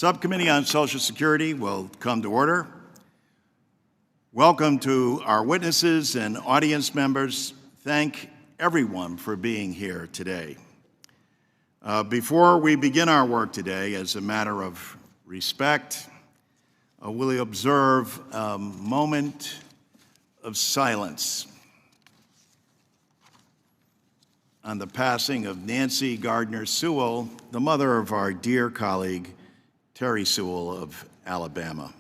Subcommittee on Social Security will come to order. Welcome to our witnesses and audience members. Thank everyone for being here today. Before we begin our work today, as a matter of respect, we'll observe a moment of silence on the passing of Nancy Gardner Sewell, the mother of our dear colleague, Terry Sewell of Alabama.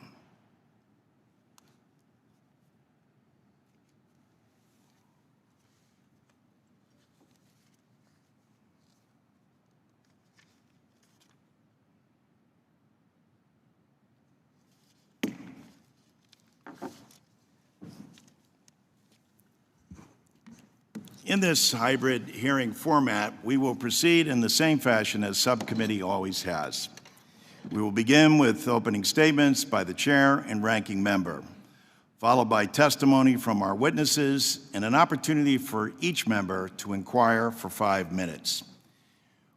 In this hybrid hearing format, we will proceed in the same fashion as Subcommittee always has. We will begin with opening statements by the chair and ranking member, followed by testimony from our witnesses and an opportunity for each member to inquire for 5 minutes.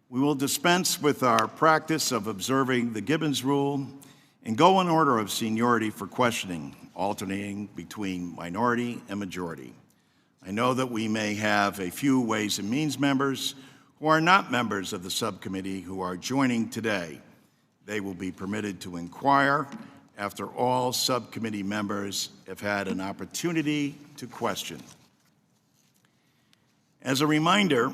We will dispense with our practice of observing the Gibbons rule and go in order of seniority for questioning, alternating between minority and majority. I know that we may have a few Ways and Means members who are not members of the subcommittee who are joining today. They will be permitted to inquire after all subcommittee members have had an opportunity to question. As a reminder,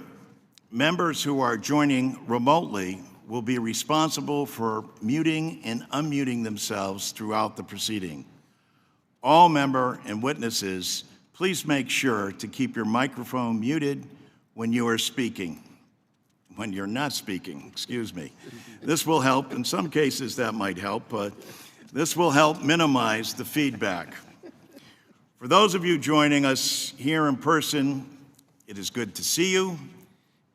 members who are joining remotely will be responsible for muting and unmuting themselves throughout the proceeding. All member and witnesses, please make sure to keep your microphone muted when you are speaking. When you're not speaking, excuse me. This will help. In some cases that might help, but this will help minimize the feedback. For those of you joining us here in person, it is good to see you.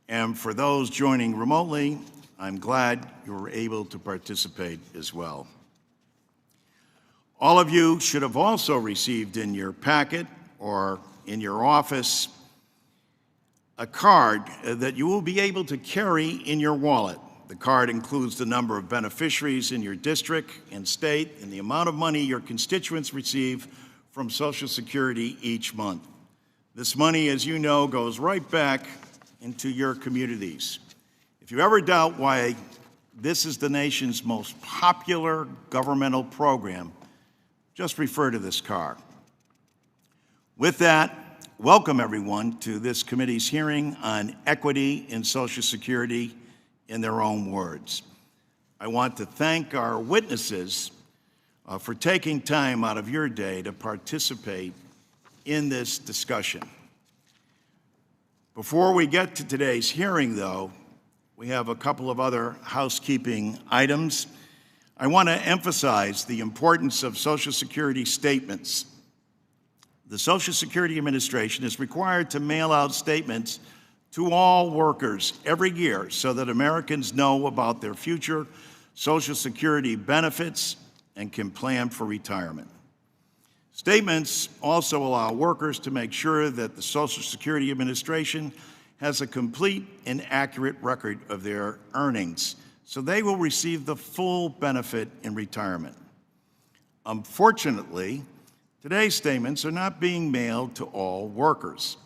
And for those joining remotely, I'm glad you were able to participate as well. All of you should have also received in your packet or in your office a card that you will be able to carry in your wallet. The card includes the number of beneficiaries in your district and state and the amount of money your constituents receive from Social Security each month. This money, as you know, goes right back into your communities. If you ever doubt why this is the nation's most popular governmental program, just refer to this card. With that, welcome everyone to this committee's hearing on equity in Social Security in their own words. I want to thank our witnesses for taking time out of your day to participate in this discussion. Before we get to today's hearing, though, we have a couple of other housekeeping items. I want to emphasize the importance of Social Security statements. The Social Security Administration is required to mail out statements to all workers every year so that Americans know about their future Social Security benefits and can plan for retirement. Statements also allow workers to make sure that the Social Security Administration has a complete and accurate record of their earnings, so they will receive the full benefit in retirement. Unfortunately, today's statements are not being mailed to all workers.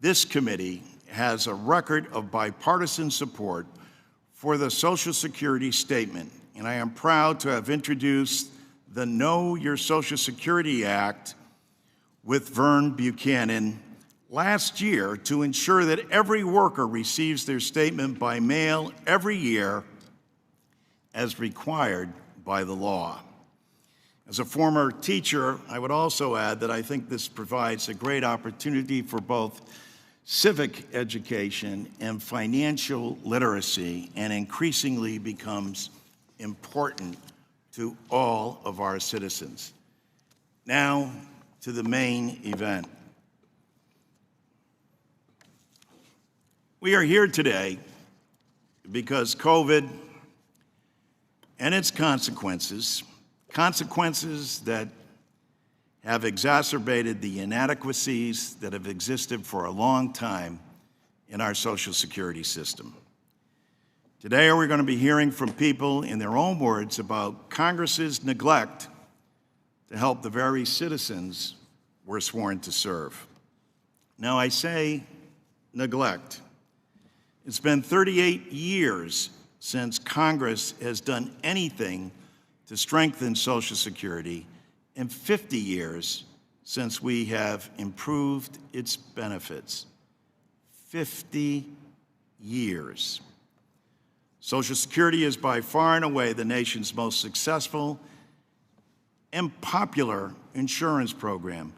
This committee has a record of bipartisan support for the Social Security statement, and I am proud to have introduced the Know Your Social Security Act with Vern Buchanan last year to ensure that every worker receives their statement by mail every year as required by the law. As a former teacher, I would also add that I think this provides a great opportunity for both civic education and financial literacy, and increasingly becomes important to all of our citizens. Now to the main event. We are here today because COVID and its consequences that have exacerbated the inadequacies that have existed for a long time in our Social Security system. Today, we're going to be hearing from people in their own words about Congress's neglect to help the very citizens we're sworn to serve. Now, I say neglect. It's been 38 years since Congress has done anything to strengthen Social Security, and 50 years since we have improved its benefits. 50 years. Social Security is by far and away the nation's most successful and popular insurance program.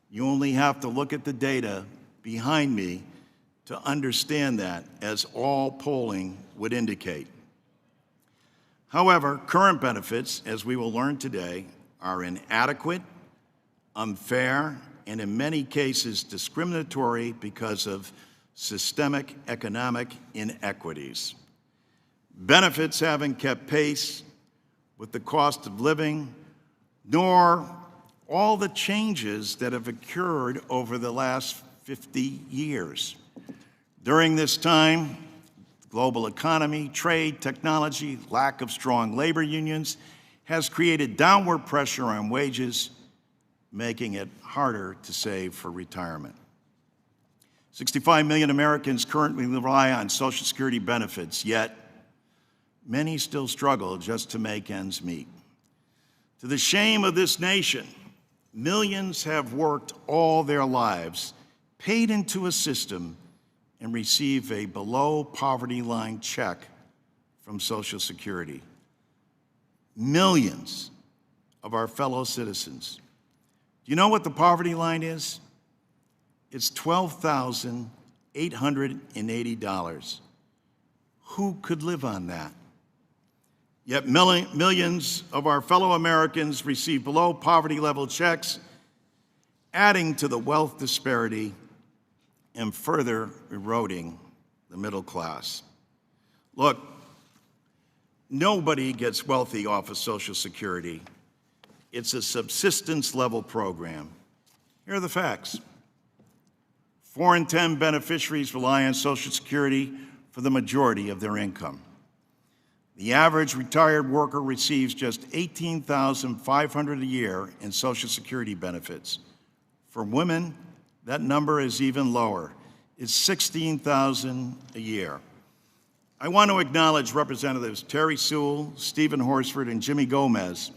You only have to look at the data behind me to understand that, as all polling would indicate. However, current benefits, as we will learn today, are inadequate, unfair, and in many cases discriminatory because of systemic economic inequities. Benefits haven't kept pace with the cost of living, nor all the changes that have occurred over the last 50 years. During this time, the global economy, trade, technology, lack of strong labor unions has created downward pressure on wages, making it harder to save for retirement. 65 million Americans currently rely on Social Security benefits, yet many still struggle just to make ends meet. To the shame of this nation, millions have worked all their lives, paid into a system, and receive a below-poverty line check from Social Security. Millions of our fellow citizens. Do you know what the poverty line is? It's $12,880. Who could live on that? Yet millions of our fellow Americans receive below poverty level checks, adding to the wealth disparity and further eroding the middle class. Look, nobody gets wealthy off of Social Security. It's a subsistence level program. Here are the facts. 4 in 10 beneficiaries rely on Social Security for the majority of their income. The average retired worker receives just $18,500 a year in Social Security benefits. For women, that number is even lower. It's $16,000 a year. I want to acknowledge Representatives Terry Sewell, Stephen Horsford, and Jimmy Gomez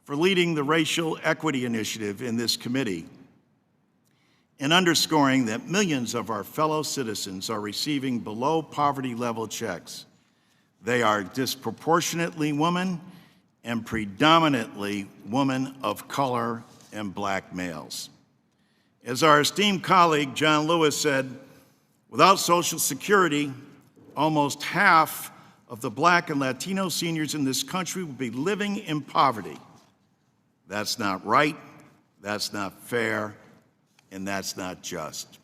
for leading the Racial Equity Initiative in this committee and underscoring that millions of our fellow citizens are receiving below poverty level checks. They are disproportionately women and predominantly women of color and black males. As our esteemed colleague John Lewis said, without Social Security, almost half of the Black and Latino seniors in this country will be living in poverty. That's not right, that's not fair, and that's not just.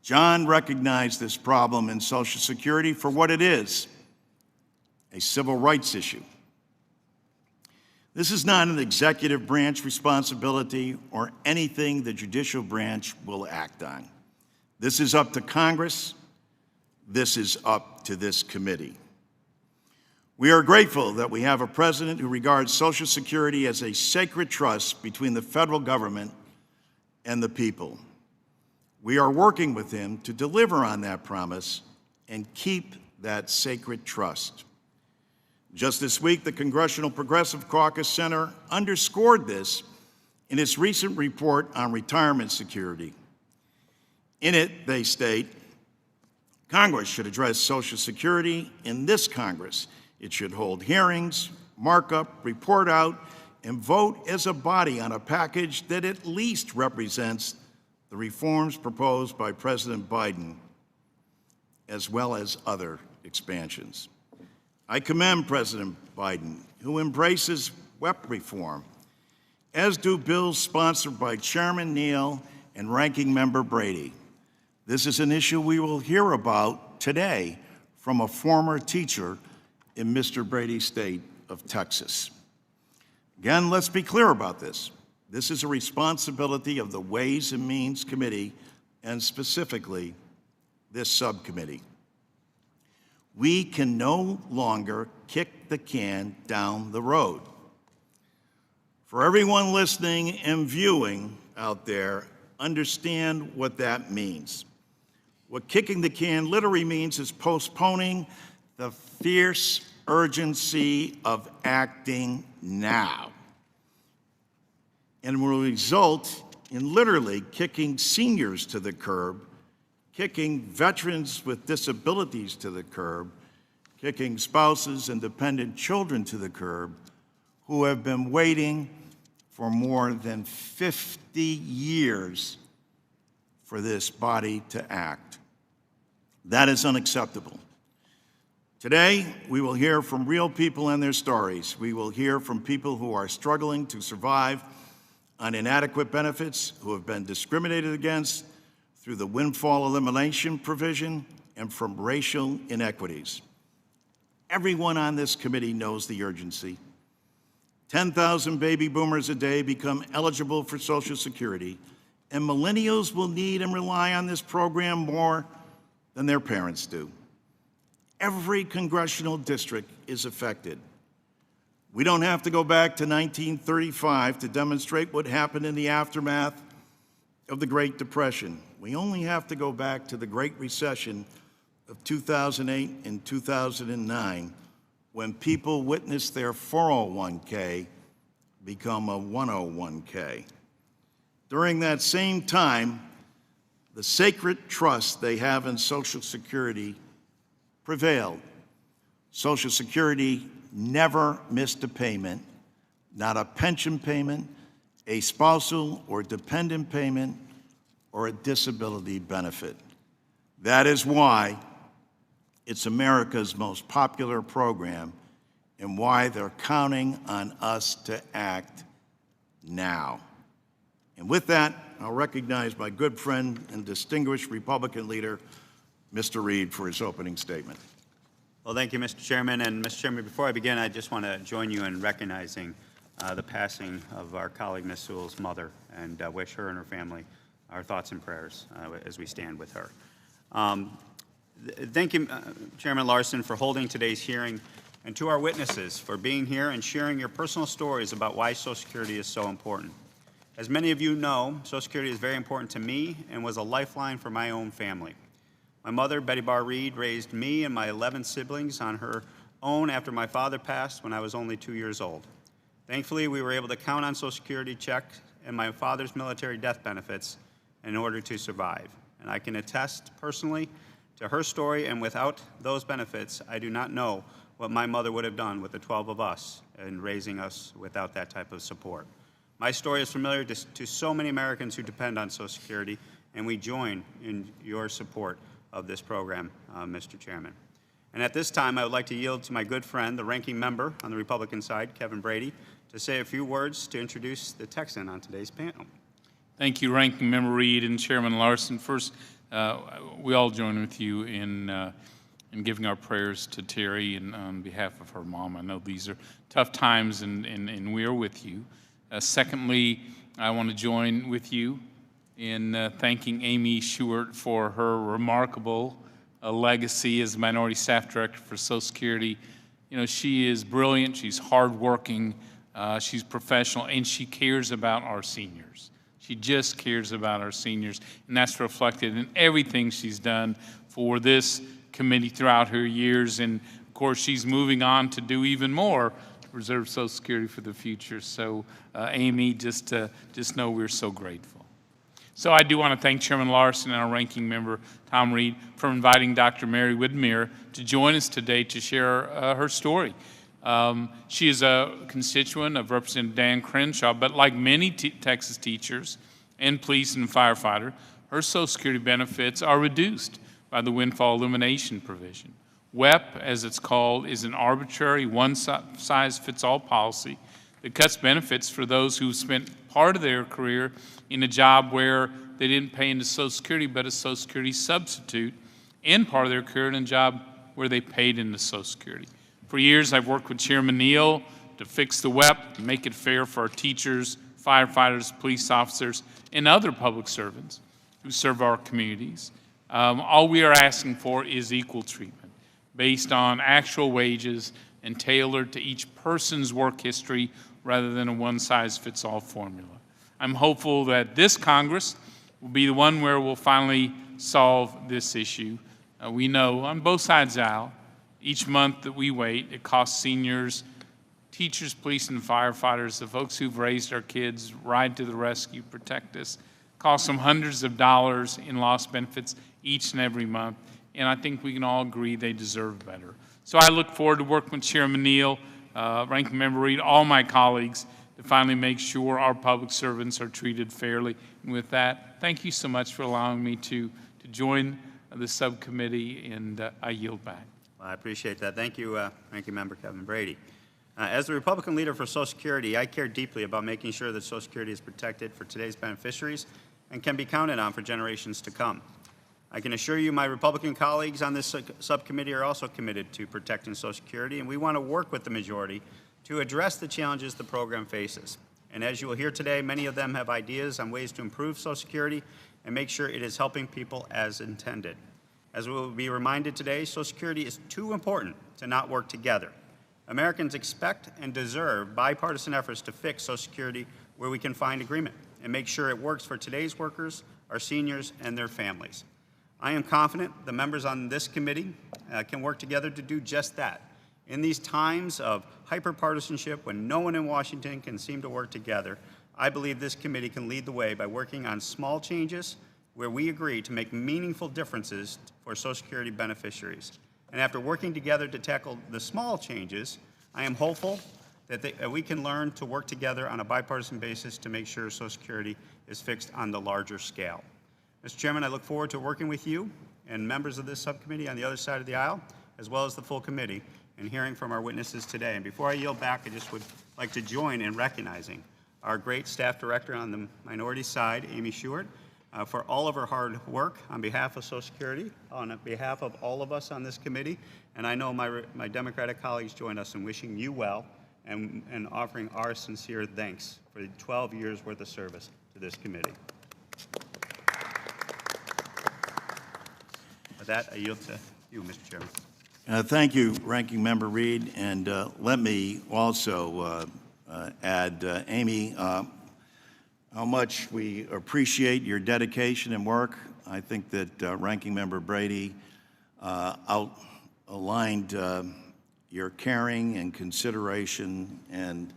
John recognized this problem in Social Security for what it is, a civil rights issue. This is not an executive branch responsibility or anything the judicial branch will act on. This is up to Congress. This is up to this committee. We are grateful that we have a president who regards Social Security as a sacred trust between the federal government and the people. We are working with him to deliver on that promise and keep that sacred trust. Just this week, the Congressional Progressive Caucus Center underscored this in its recent report on retirement security. In it, they state, Congress should address Social Security in this Congress. It should hold hearings, mark up, report out, and vote as a body on a package that at least represents the reforms proposed by President Biden, as well as other expansions. I commend President Biden, who embraces WEP reform, as do bills sponsored by Chairman Neal and Ranking Member Brady. This is an issue we will hear about today from a former teacher in Mr. Brady's state of Texas. Again, let's be clear about this. This is a responsibility of the Ways and Means Committee, and specifically this subcommittee. We can no longer kick the can down the road. For everyone listening and viewing out there, understand what that means. What kicking the can literally means is postponing the fierce urgency of acting now, and will result in literally kicking seniors to the curb, kicking veterans with disabilities to the curb, kicking spouses and dependent children to the curb who have been waiting for more than 50 years for this body to act. That is unacceptable. Today, we will hear from real people and their stories. We will hear from people who are struggling to survive on inadequate benefits, who have been discriminated against through the windfall elimination provision, and from racial inequities. Everyone on this committee knows the urgency. 10,000 baby boomers a day become eligible for Social Security, and millennials will need and rely on this program more than their parents do. Every congressional district is affected. We don't have to go back to 1935 to demonstrate what happened in the aftermath of the Great Depression. We only have to go back to the Great Recession of 2008 and 2009, when people witnessed their 401k become a 101k. During that same time, the sacred trust they have in Social Security prevailed. Social Security never missed a payment, not a pension payment, a spousal or dependent payment, or a disability benefit. That is why it's America's most popular program and why they're counting on us to act now. And with that, I'll recognize my good friend and distinguished Republican leader, Mr. Reed, for his opening statement. Well, thank you, Mr. Chairman. And Mr. Chairman, before I begin, I just want to join you in recognizing the passing of our colleague, Ms. Sewell's mother, and wish her and her family our thoughts and prayers as we stand with her. Thank you, Chairman Larson, for holding today's hearing, and to our witnesses for being here and sharing your personal stories about why Social Security is so important. As many of you know, Social Security is very important to me and was a lifeline for my own family. My mother, Betty Barr Reed, raised me and my 11 siblings on her own after my father passed when I was only 2 years old. Thankfully, we were able to count on Social Security checks and my father's military death benefits in order to survive. And I can attest personally to her story, and without those benefits, I do not know what my mother would have done with the 12 of us in raising us without that type of support. My story is familiar to so many Americans who depend on Social Security, and we join in your support of this program, Mr. Chairman. And at this time, I would like to yield to my good friend, the ranking member on the Republican side, Kevin Brady, to say a few words to introduce the Texan on today's panel. Thank you, Ranking Member Reed and Chairman Larson. First, we all join with you in giving our prayers to Terry and on behalf of her mom. I know these are tough times, and we are with you. Secondly, I want to join with you in thanking Amy Stewart for her remarkable legacy as Minority Staff Director for Social Security. You know, she is brilliant, she's hardworking, she's professional, and she cares about our seniors. She just cares about our seniors, and that's reflected in everything she's done for this committee throughout her years. And of course, she's moving on to do even more to preserve Social Security for the future. So, Amy, just know we're so grateful. So I do want to thank Chairman Larson and our ranking member, Tom Reed, for inviting Dr. Mary Widmer to join us today to share her story. She is a constituent of Representative Dan Crenshaw, but like many Texas teachers and police and firefighter, her Social Security benefits are reduced by the windfall elimination provision. WEP, as it's called, is an arbitrary one-size-fits-all policy that cuts benefits for those who spent part of their career in a job where they didn't pay into Social Security but a Social Security substitute, and part of their career in a job where they paid into Social Security. For years, I've worked with Chairman Neal to fix the WEP, make it fair for our teachers, firefighters, police officers, and other public servants who serve our communities. All we are asking for is equal treatment. based on actual wages and tailored to each person's work history rather than a one-size-fits-all formula. I'm hopeful that this Congress will be the one where we'll finally solve this issue. We know on both sides of the aisle, each month that we wait, it costs seniors, teachers, police, and firefighters, the folks who've raised our kids, ride to the rescue, protect us, costs them hundreds of dollars in lost benefits each and every month, and I think we can all agree they deserve better. So I look forward to working with Chairman Neal, Ranking Member Reed, all my colleagues, to finally make sure our public servants are treated fairly. And with that, thank you so much for allowing me to join the subcommittee, and I yield back. Well, I appreciate that. Thank you, Ranking Member Kevin Brady. As the Republican leader for Social Security, I care deeply about making sure that Social Security is protected for today's beneficiaries and can be counted on for generations to come. I can assure you my Republican colleagues on this subcommittee are also committed to protecting Social Security, and we want to work with the majority to address the challenges the program faces. And as you will hear today, many of them have ideas on ways to improve Social Security and make sure it is helping people as intended. As we will be reminded today, Social Security is too important to not work together. Americans expect and deserve bipartisan efforts to fix Social Security where we can find agreement and make sure it works for today's workers, our seniors, and their families. I am confident the members on this committee can work together to do just that. In these times of hyperpartisanship, when no one in Washington can seem to work together, I believe this committee can lead the way by working on small changes where we agree to make meaningful differences for Social Security beneficiaries. And after working together to tackle the small changes, I am hopeful that we can learn to work together on a bipartisan basis to make sure Social Security is fixed on the larger scale. Mr. Chairman, I look forward to working with you and members of this subcommittee on the other side of the aisle, as well as the full committee, and hearing from our witnesses today. And before I yield back, I just would like to join in recognizing our great staff director on the minority side, Amy Shewart, for all of her hard work on behalf of Social Security, on behalf of all of us on this committee. And I know my Democratic colleagues join us in wishing you well and offering our sincere thanks for the 12 years worth of service to this committee. With that, I yield to you, Mr. Chairman. Thank you, Ranking Member Reed, and let me also add, Amy, how much we appreciate your dedication and work. I think that Ranking Member Brady outlined your caring and consideration and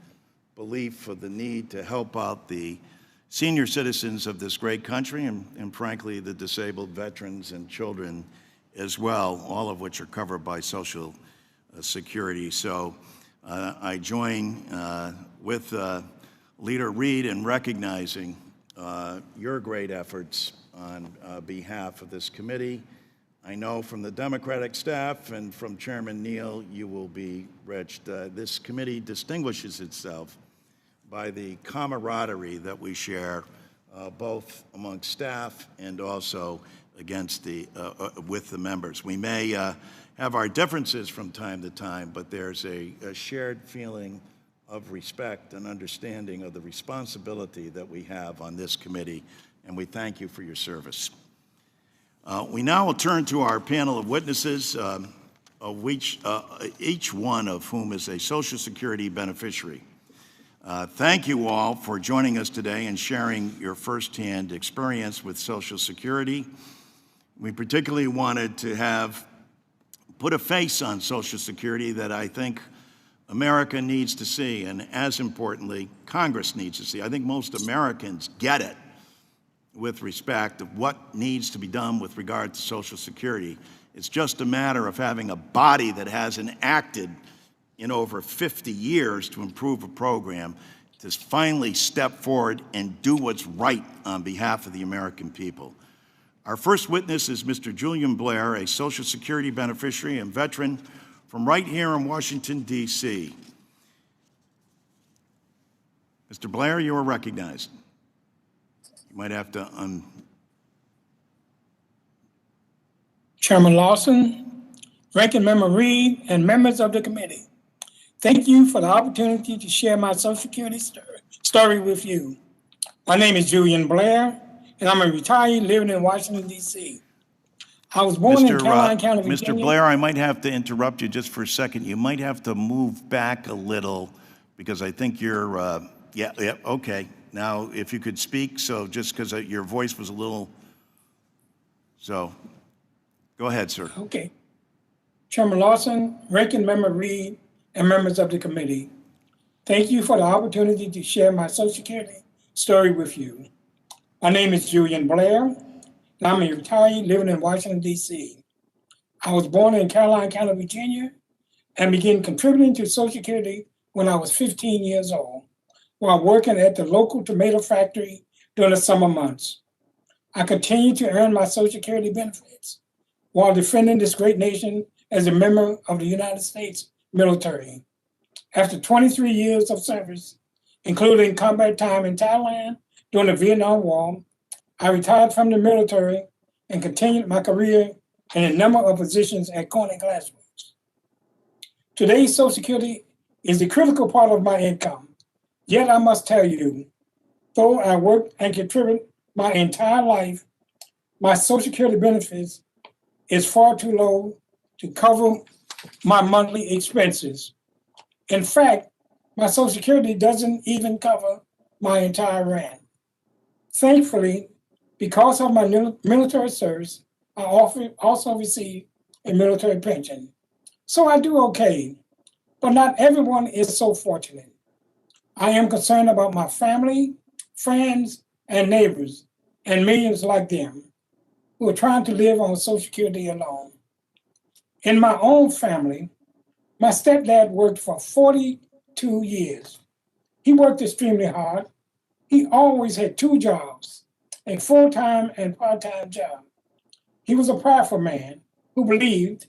belief for the need to help out the senior citizens of this great country and frankly, the disabled veterans and children as well, all of which are covered by Social Security. So I join with Leader Reed in recognizing your great efforts on behalf of this committee. I know from the Democratic staff and from Chairman Neal, you will be reached. This committee distinguishes itself by the camaraderie that we share both among staff and also against with the members. We may have our differences from time to time, but there's a shared feeling of respect and understanding of the responsibility that we have on this committee, and we thank you for your service. We now will turn to our panel of witnesses, each one of whom is a Social Security beneficiary. Thank you all for joining us today and sharing your firsthand experience with Social Security. We particularly wanted to put a face on Social Security that I think America needs to see, and as importantly, Congress needs to see. I think most Americans get it with respect of what needs to be done with regard to Social Security. It's just a matter of having a body that hasn't acted in over 50 years to improve a program to finally step forward and do what's right on behalf of the American people. Our first witness is Mr. Julian Blair, a Social Security beneficiary and veteran from right here in Washington, D.C. Mr. Blair, you are recognized. You might have to Chairman Lawson, Ranking Member Reed, and members of the committee. Thank you for the opportunity to share my Social Security story with you. My name is Julian Blair, and I'm a retiree living in Washington, D.C. I was born in Mr. Caroline County, Mr. Virginia. Blair, I might have to interrupt you just for a second. You might have to move back a little because I think you're, yeah, okay. Now, if you could speak, so just because your voice was a little, so go ahead, sir. Okay. Chairman Lawson, Ranking Member Reed, and members of the committee, thank you for the opportunity to share my Social Security story with you. My name is Julian Blair, and I'm a retiree living in Washington, D.C. I was born in Caroline County, Virginia, and began contributing to Social Security when I was 15 years old, while working at the local tomato factory during the summer months. I continued to earn my Social Security benefits while defending this great nation as a member of the United States military. After 23 years of service, including combat time in Thailand during the Vietnam War, I retired from the military and continued my career in a number of positions at Corning Glassworks. Today's Social Security is the critical part of my income. Yet I must tell you, though I worked and contributed my entire life, my Social Security benefits is far too low to cover my monthly expenses. In fact, my Social Security doesn't even cover my entire rent. Thankfully, because of my military service, I also receive a military pension. So I do okay, but not everyone is so fortunate. I am concerned about my family, friends, and neighbors, and millions like them who are trying to live on Social Security alone. In my own family, my stepdad worked for 42 years. He worked extremely hard. He always had two jobs, a full-time and part-time job. He was a prayerful man who believed,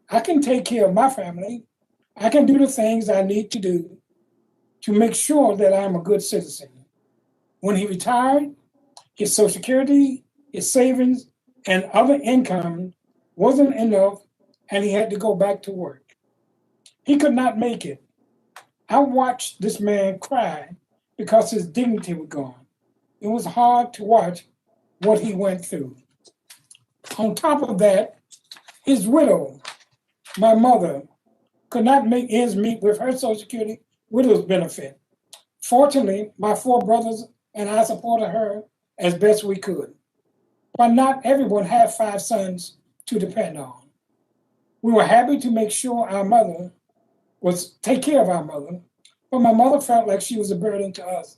I can take care of my family. I can do the things I need to do to make sure that I'm a good citizen. When he retired, his Social Security, his savings, and other income wasn't enough, and he had to go back to work. He could not make it. I watched this man cry because his dignity was gone. It was hard to watch what he went through. On top of that, his widow, my mother, could not make ends meet with her Social Security widow's benefit. Fortunately, my four brothers and I supported her as best we could. But not everyone had five sons to depend on. We were happy to make sure take care of our mother, but my mother felt like she was a burden to us,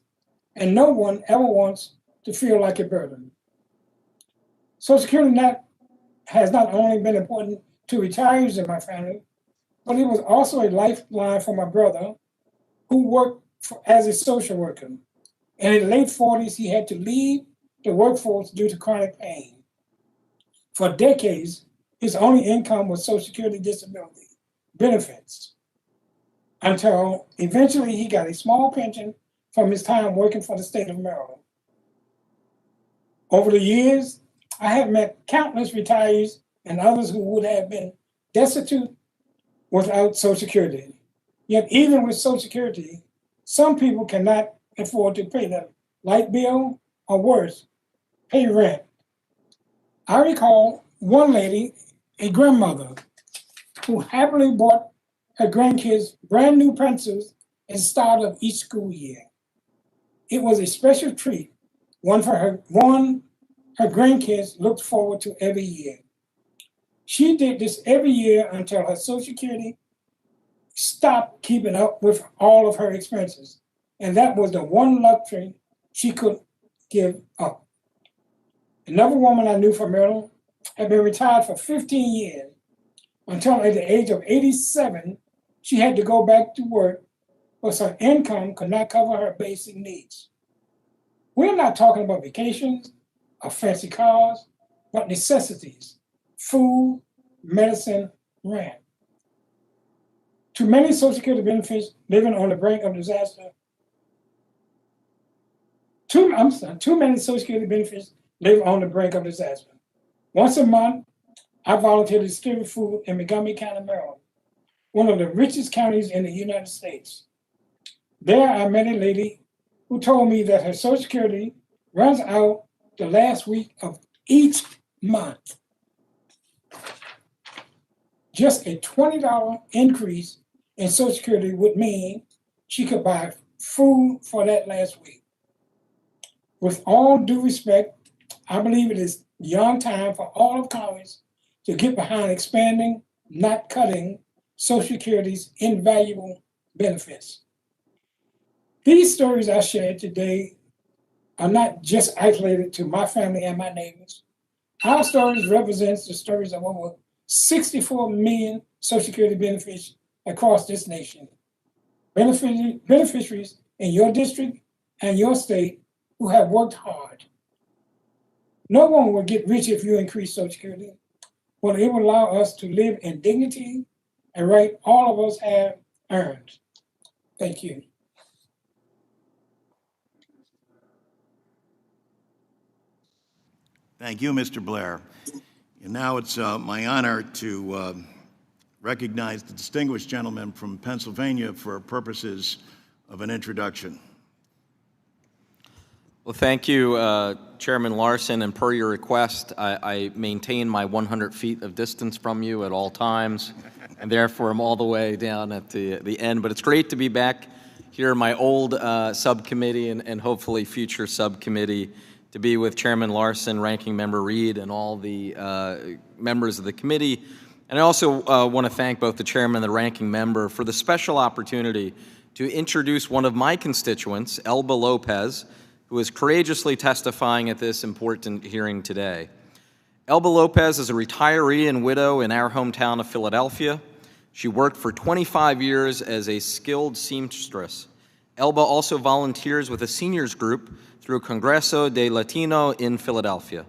and no one ever wants to feel like a burden. Social Security has not only been important to retirees in my family, but it was also a lifeline for my brother, who worked as a social worker. In his late 40s, he had to leave the workforce due to chronic pain. For decades, his only income was Social Security disability benefits, until eventually he got a small pension from his time working for the state of Maryland. Over the years, I have met countless retirees and others who would have been destitute without Social Security. Yet even with Social Security, some people cannot afford to pay their light bill, or worse, pay rent. I recall one lady, a grandmother, who happily bought her grandkids brand new pencils at the start of each school year. It was a special treat, one her grandkids looked forward to every year. She did this every year until her Social Security stopped keeping up with all of her expenses. And that was the one luxury she could give up. Another woman I knew from Maryland had been retired for 15 years until at the age of 87, she had to go back to work because her income could not cover her basic needs. We're not talking about vacations or fancy cars, but necessities: food, medicine, rent. Too many Social Security benefits living on the brink of disaster. Too many Social Security benefits live on the brink of disaster. Once a month, I volunteer to distribute food in Montgomery County, Maryland, one of the richest counties in the United States. There, I met a lady who told me that her Social Security runs out the last week of each month. Just a $20 increase in Social Security would mean she could buy food for that last week. With all due respect, I believe it is beyond time for all of Congress to get behind expanding, not cutting, Social Security's invaluable benefits. These stories I shared today are not just isolated to my family and my neighbors. Our stories represent the stories of over 64 million Social Security beneficiaries across this nation. Beneficiaries in your district and your state who have worked hard. No one will get rich if you increase Social Security, but it will allow us to live in dignity and right all of us have earned. Thank you. Thank you, Mr. Blair. And now it's my honor to recognize the distinguished gentleman from Pennsylvania for purposes of an introduction. Well, thank you, Chairman Larson, and per your request, I maintain my 100 feet of distance from you at all times, and therefore I'm all the way down at the end. But it's great to be back here in my old subcommittee and hopefully future subcommittee, to be with Chairman Larson, Ranking Member Reed, and all the members of the committee. And I also want to thank both the Chairman and the Ranking Member for the special opportunity to introduce one of my constituents, Elba Lopez, who is courageously testifying at this important hearing today. Elba Lopez is a retiree and widow in our hometown of Philadelphia. She worked for 25 years as a skilled seamstress. Elba also volunteers with a seniors group through Congreso de Latino in Philadelphia.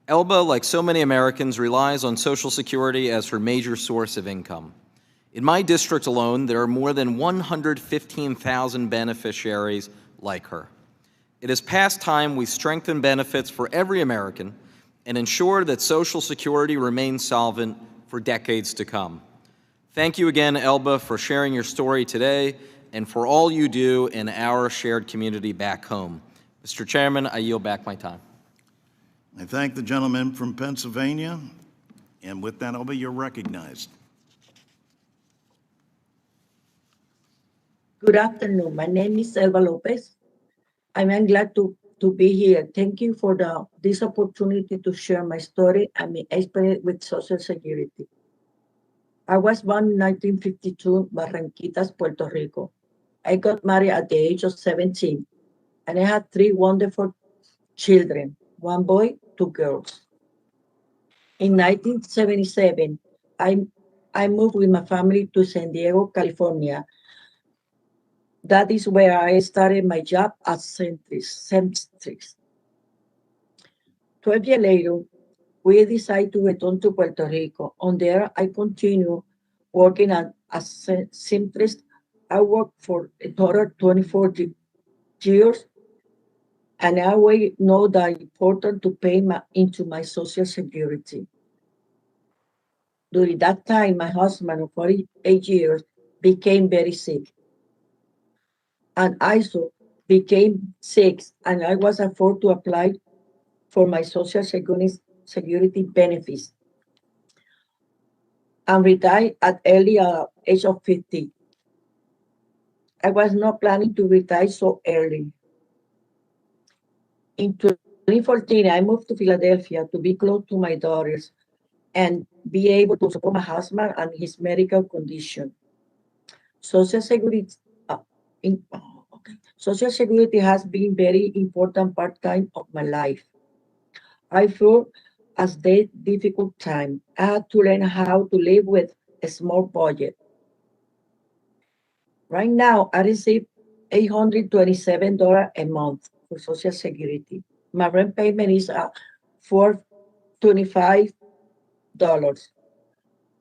Elba, like so many Americans, relies on Social Security as her major source of income. In my district alone, there are more than 115,000 beneficiaries like her. It is past time we strengthen benefits for every American and ensure that Social Security remains solvent for decades to come. Thank you again, Elba, for sharing your story today and for all you do in our shared community back home. Mr. Chairman, I yield back my time. I thank the gentleman from Pennsylvania, and with that, Elba, you're recognized. Good afternoon. My name is Elba Lopez. I'm glad to be here. Thank you for this opportunity to share my story and my experience with Social Security. I was born in 1952, Barranquitas, Puerto Rico. I got married at the age of 17, and I had 3 wonderful children, 1 boy, 2 girls. In 1977, I moved with my family to San Diego, California. That is where I started my job as seamstress. 12 years later, we decided to return to Puerto Rico. On there, I continue working as seamstress. I worked for a total of 24 years, and I always know that important to pay into my Social Security. During that time, my husband of 48 years became very sick. And also became sick, and I was afforded to apply for my Social Security benefits and retired at early age of 50. I was not planning to retire so early. In 2014, I moved to Philadelphia to be close to my daughters and be able to support my husband and his medical condition. Social Security Social Security has been very important part-time of my life. I feel as a difficult time. I had to learn how to live with a small budget. Right now, I receive $827 a month for Social Security. My rent payment is $425.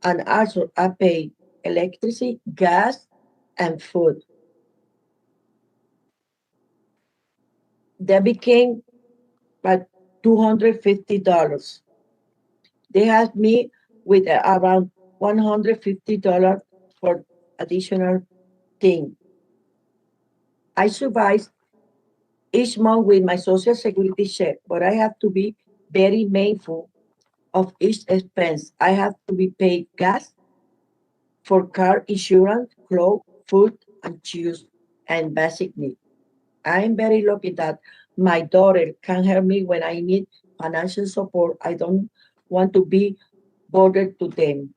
And also I pay electricity, gas, and food. That became like $250. They had me with around $150 for additional thing. I survived each month with my Social Security check, but I have to be very mindful of each expense. I have to be paid gas for car insurance, clothes, food, and shoes, and basic needs. I'm very lucky that my daughter can help me when I need financial support. I don't want to be bothered to them.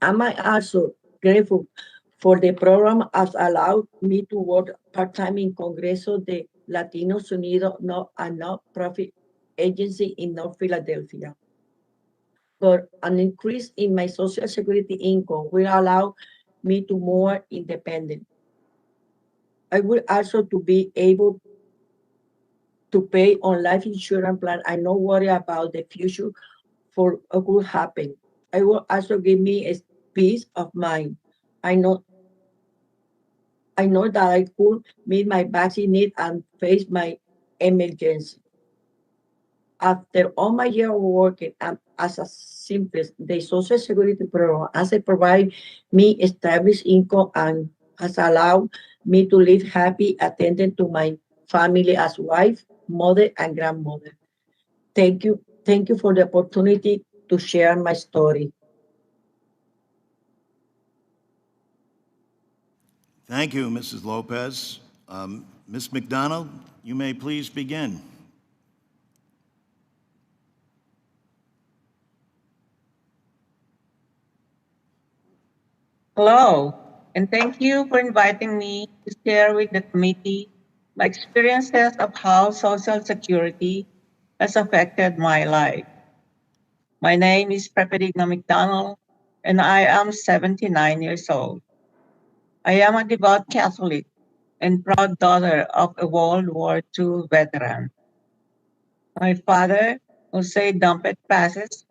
Am I also grateful for the program has allowed me to work part-time in Congreso de Latinos Unidos, a non-profit agency in North Philadelphia. But an increase in my Social Security income will allow me to more independent. I will also to be able to pay on life insurance plan. I not worry about the future for what could happen. I will also give me a peace of mind. I know I know that I could meet my basic need and face my emergency. After all my year of working as a simplest, the Social Security program has provide me established income and has allowed me to live happy, attending to my family as wife, mother, and grandmother. Thank you. Thank you for the opportunity to share my story. Thank you, Mrs. Lopez. Ms. McDonald, you may please begin. Hello, and thank you for inviting me to share with the committee my experiences of how Social Security has affected my life. My name is Prepedigna McDonald, and I am 79 years old. I am a devout Catholic and proud daughter of a World War II veteran. My father, Jose Dumpet Passes,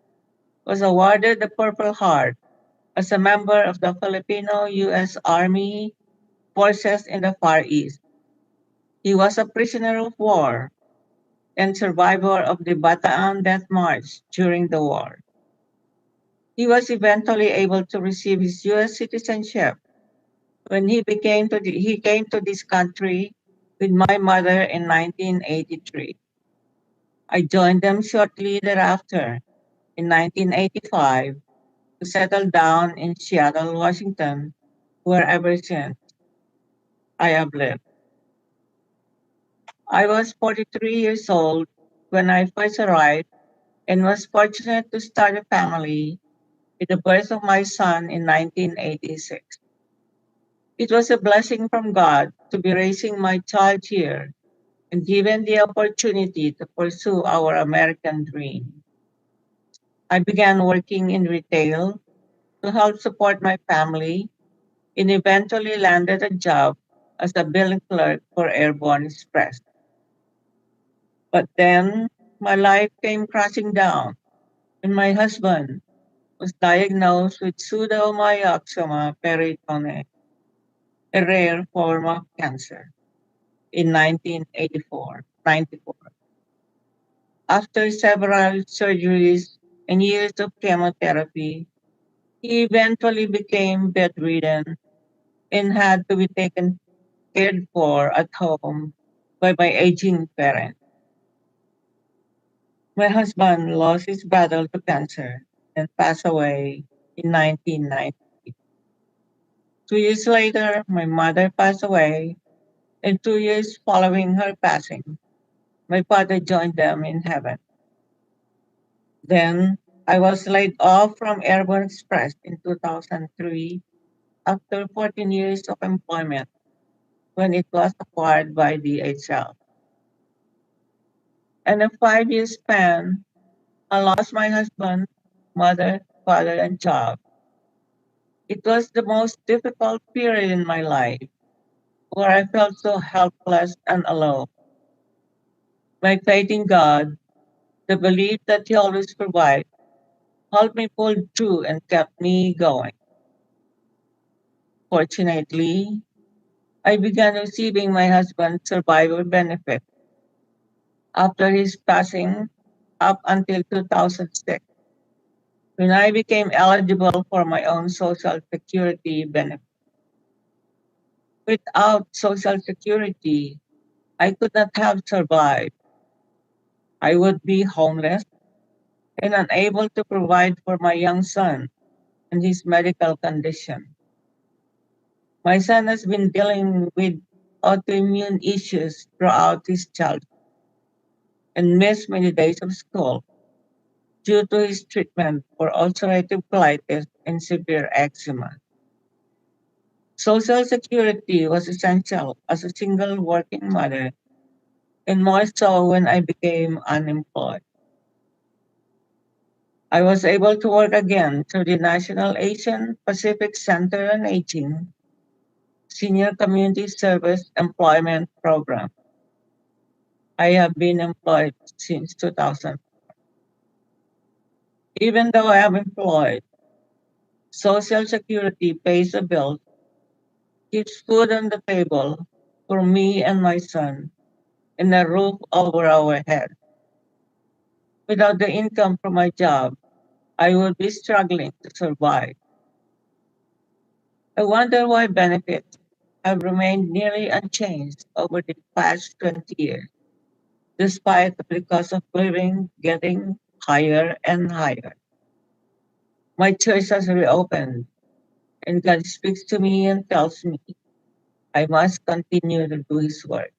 was awarded the Purple Heart as a member of the Filipino U.S. Army forces in the Far East. He was a prisoner of war and survivor of the Bataan Death March during the war. He was eventually able to receive his U.S. citizenship when he came to this country with my mother in 1983. I joined them shortly thereafter in 1985 to settle down in Seattle, Washington, where ever since I have lived. I was 43 years old when I first arrived and was fortunate to start a family with the birth of my son in 1986. It was a blessing from God to be raising my child here and given the opportunity to pursue our American dream. I began working in retail to help support my family and eventually landed a job as a billing clerk for Airborne Express. But then my life came crashing down when my husband was diagnosed with pseudomyxoma peritone, a rare form of cancer, in 1994. After several surgeries and years of chemotherapy, he eventually became bedridden and had to be taken cared for at home by my aging parents. My husband lost his battle to cancer and passed away in 1990. 2 years later, my mother passed away, and 2 years following her passing, my father joined them in heaven. Then I was laid off from Airborne Express in 2003 after 14 years of employment when it was acquired by DHL. In a 5 year span, I lost my husband, mother, father, and job. It was the most difficult period in my life where I felt so helpless and alone. My faith in God, the belief that He always provides, helped me pull through and kept me going. Fortunately, I began receiving my husband's survivor benefit after his passing up until 2006, when I became eligible for my own Social Security benefit. Without Social Security, I could not have survived. I would be homeless and unable to provide for my young son and his medical condition. My son has been dealing with autoimmune issues throughout his childhood and missed many days of school due to his treatment for ulcerative colitis and severe eczema. Social Security was essential as a single working mother, and more so when I became unemployed. I was able to work again through the National Asian Pacific Center on Aging Senior Community Service Employment Program. I have been employed since 2000. Even though I am employed, Social Security pays the bills, keeps food on the table for me and my son, and a roof over our head. Without the income from my job, I would be struggling to survive. I wonder why benefits have remained nearly unchanged over the past 20 years, despite the cost of living getting higher and higher. My church has reopened, and God speaks to me and tells me I must continue to do His work.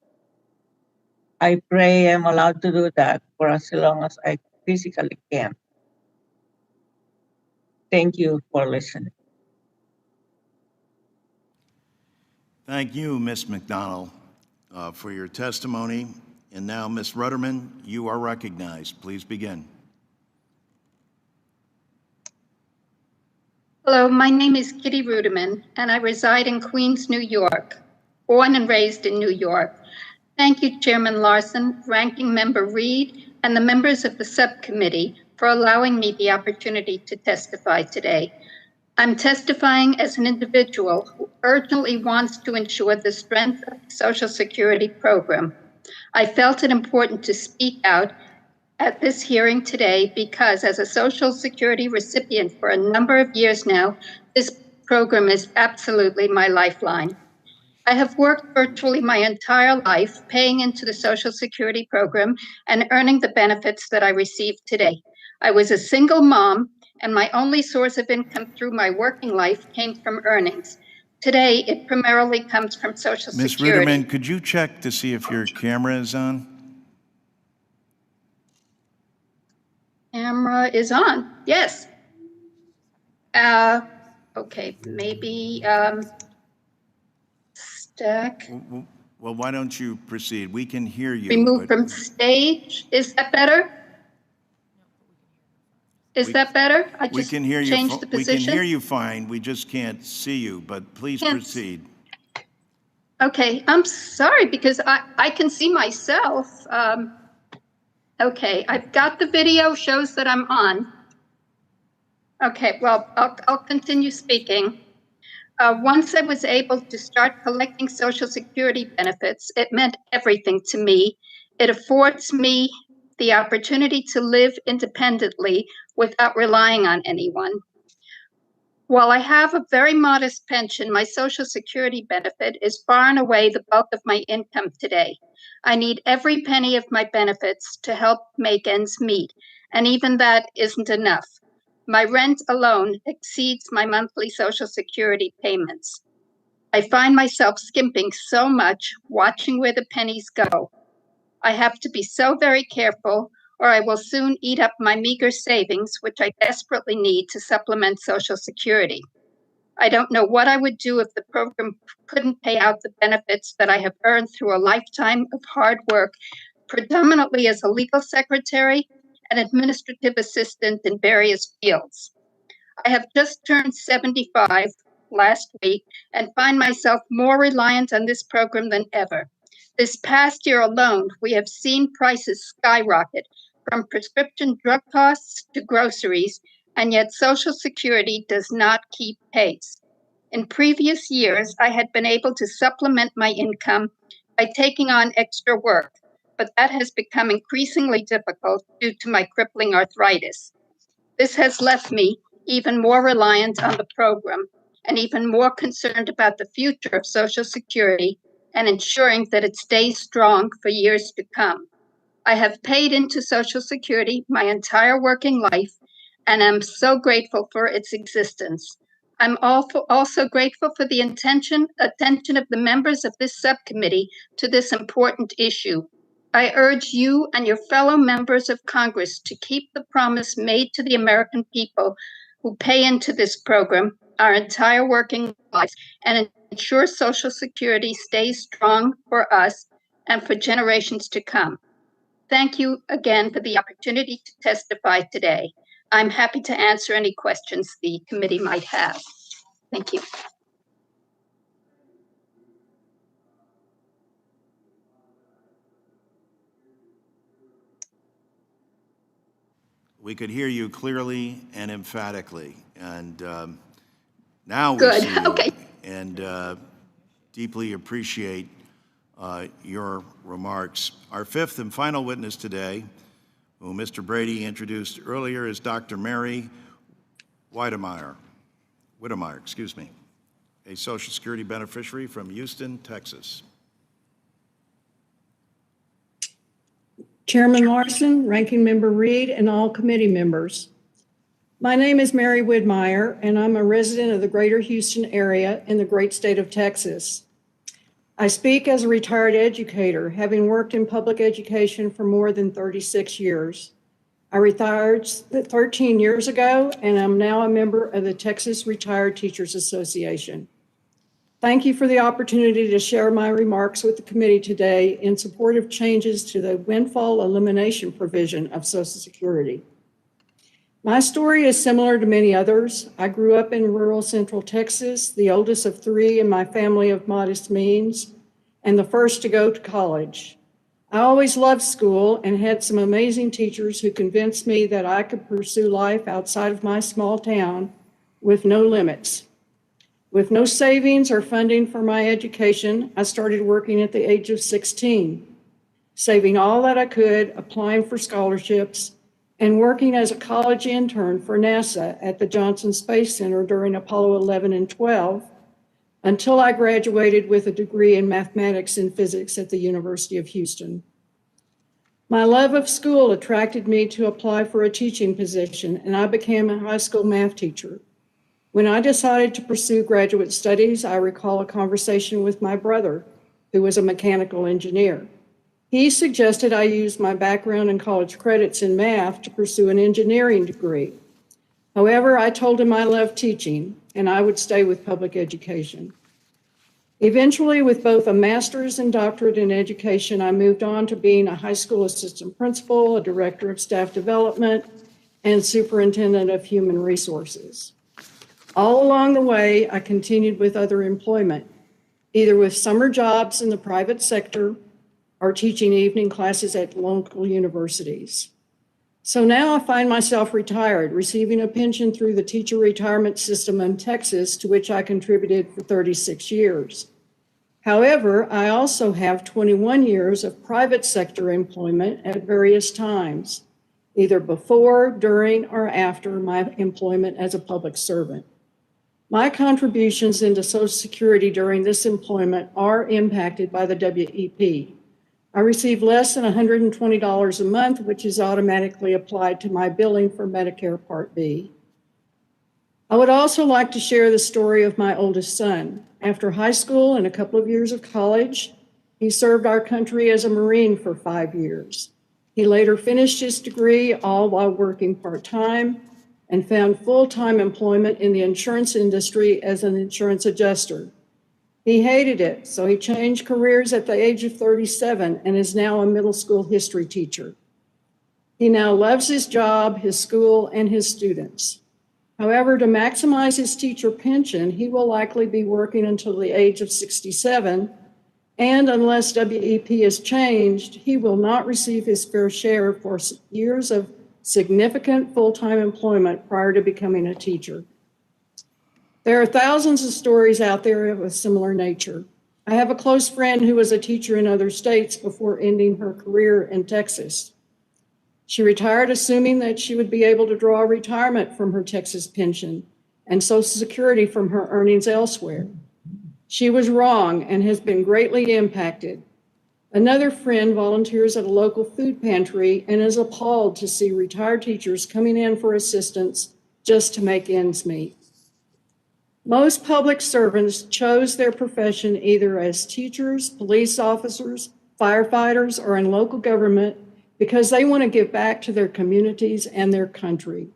I pray I'm allowed to do that for as long as I physically can. Thank you for listening. Thank you, Ms. McDonald, for your testimony. And now, Ms. Rudderman, you are recognized. Please begin. Hello, my name is Kitty Ruderman, and I reside in Queens, New York, born and raised in New York. Thank you, Chairman Larson, Ranking Member Reed, and the members of the subcommittee for allowing me the opportunity to testify today. I'm testifying as an individual who urgently wants to ensure the strength of the Social Security program. I felt it important to speak out at this hearing today because as a Social Security recipient for a number of years now, this program is absolutely my lifeline. I have worked virtually my entire life paying into the Social Security program and earning the benefits that I receive today. I was a single mom, and my only source of income through my working life came from earnings. Today, it primarily comes from Social Security. Ms. Ruderman, could you check to see if your camera is on? Camera is on, yes. Okay, maybe stack. Well, why don't you proceed? We can hear you. Remove from stage. Is that better? Is that better? I just changed the position. We can hear you fine. We just can't see you, but please proceed. Okay, I'm sorry because I can see myself. Okay, I've got the video shows that I'm on. Okay, well, I'll continue speaking. Once I was able to start collecting Social Security benefits, it meant everything to me. It affords me the opportunity to live independently without relying on anyone. While I have a very modest pension, my Social Security benefit is far and away the bulk of my income today. I need every penny of my benefits to help make ends meet, and even that isn't enough. My rent alone exceeds my monthly Social Security payments. I find myself skimping so much, watching where the pennies go. I have to be so very careful, or I will soon eat up my meager savings, which I desperately need to supplement Social Security. I don't know what I would do if the program couldn't pay out the benefits that I have earned through a lifetime of hard work, predominantly as a legal secretary and administrative assistant in various fields. I have just turned 75 last week and find myself more reliant on this program than ever. This past year alone, we have seen prices skyrocket from prescription drug costs to groceries, and yet Social Security does not keep pace. In previous years, I had been able to supplement my income by taking on extra work, but that has become increasingly difficult due to my crippling arthritis. This has left me even more reliant on the program and even more concerned about the future of Social Security and ensuring that it stays strong for years to come. I have paid into Social Security my entire working life, and I'm so grateful for its existence. I'm also grateful for the attention of the members of this subcommittee to this important issue. I urge you and your fellow members of Congress to keep the promise made to the American people who pay into this program our entire working lives and ensure Social Security stays strong for us and for generations to come. Thank you again for the opportunity to testify today. I'm happy to answer any questions the committee might have. Thank you. We could hear you clearly and emphatically, and now we Good. see you Okay. and deeply appreciate your remarks. Our fifth and final witness today, whom Mr. Brady introduced earlier, is Dr. Mary Whittemire, a Social Security beneficiary from Houston, Texas. Chairman Larson, Ranking Member Reed, and all committee members. My name is Mary Whittemire, and I'm a resident of the greater Houston area in the great state of Texas. I speak as a retired educator, having worked in public education for more than 36 years. I retired 13 years ago, and I'm now a member of the Texas Retired Teachers Association. Thank you for the opportunity to share my remarks with the committee today in support of changes to the windfall elimination provision of Social Security. My story is similar to many others. I grew up in rural central Texas, the oldest of three in my family of modest means, and the first to go to college. I always loved school and had some amazing teachers who convinced me that I could pursue life outside of my small town with no limits. With no savings or funding for my education, I started working at the age of 16, saving all that I could, applying for scholarships, and working as a college intern for NASA at the Johnson Space Center during Apollo 11 and 12, until I graduated with a degree in mathematics and physics at the University of Houston. My love of school attracted me to apply for a teaching position, and I became a high school math teacher. When I decided to pursue graduate studies, I recall a conversation with my brother, who was a mechanical engineer. He suggested I use my background and college credits in math to pursue an engineering degree. However, I told him I loved teaching and I would stay with public education. Eventually, with both a master's and doctorate in education, I moved on to being a high school assistant principal, a director of staff development, and superintendent of human resources. All along the way, I continued with other employment, either with summer jobs in the private sector or teaching evening classes at local universities. So now I find myself retired, receiving a pension through the teacher retirement system in Texas, to which I contributed for 36 years. However, I also have 21 years of private sector employment at various times, either before, during, or after my employment as a public servant. My contributions into Social Security during this employment are impacted by the WEP. I receive less than $120 a month, which is automatically applied to my billing for Medicare Part B. I would also like to share the story of my oldest son. After high school and a couple of years of college, he served our country as a Marine for 5 years. He later finished his degree, all while working part-time, and found full-time employment in the insurance industry as an insurance adjuster. He hated it, so he changed careers at the age of 37 and is now a middle school history teacher. He now loves his job, his school, and his students. However, to maximize his teacher pension, he will likely be working until the age of 67, and unless WEP is changed, he will not receive his fair share for years of significant full-time employment prior to becoming a teacher. There are thousands of stories out there of a similar nature. I have a close friend who was a teacher in other states before ending her career in Texas. She retired assuming that she would be able to draw retirement from her Texas pension and Social Security from her earnings elsewhere. She was wrong and has been greatly impacted. Another friend volunteers at a local food pantry and is appalled to see retired teachers coming in for assistance just to make ends meet. Most public servants chose their profession either as teachers, police officers, firefighters, or in local government because they want to give back to their communities and their country.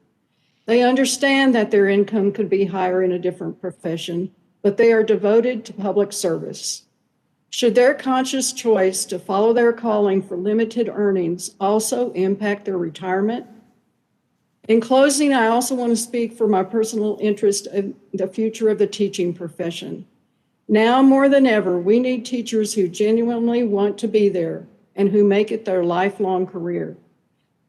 They understand that their income could be higher in a different profession, but they are devoted to public service. Should their conscious choice to follow their calling for limited earnings also impact their retirement? In closing, I also want to speak for my personal interest in the future of the teaching profession. Now more than ever, we need teachers who genuinely want to be there and who make it their lifelong career.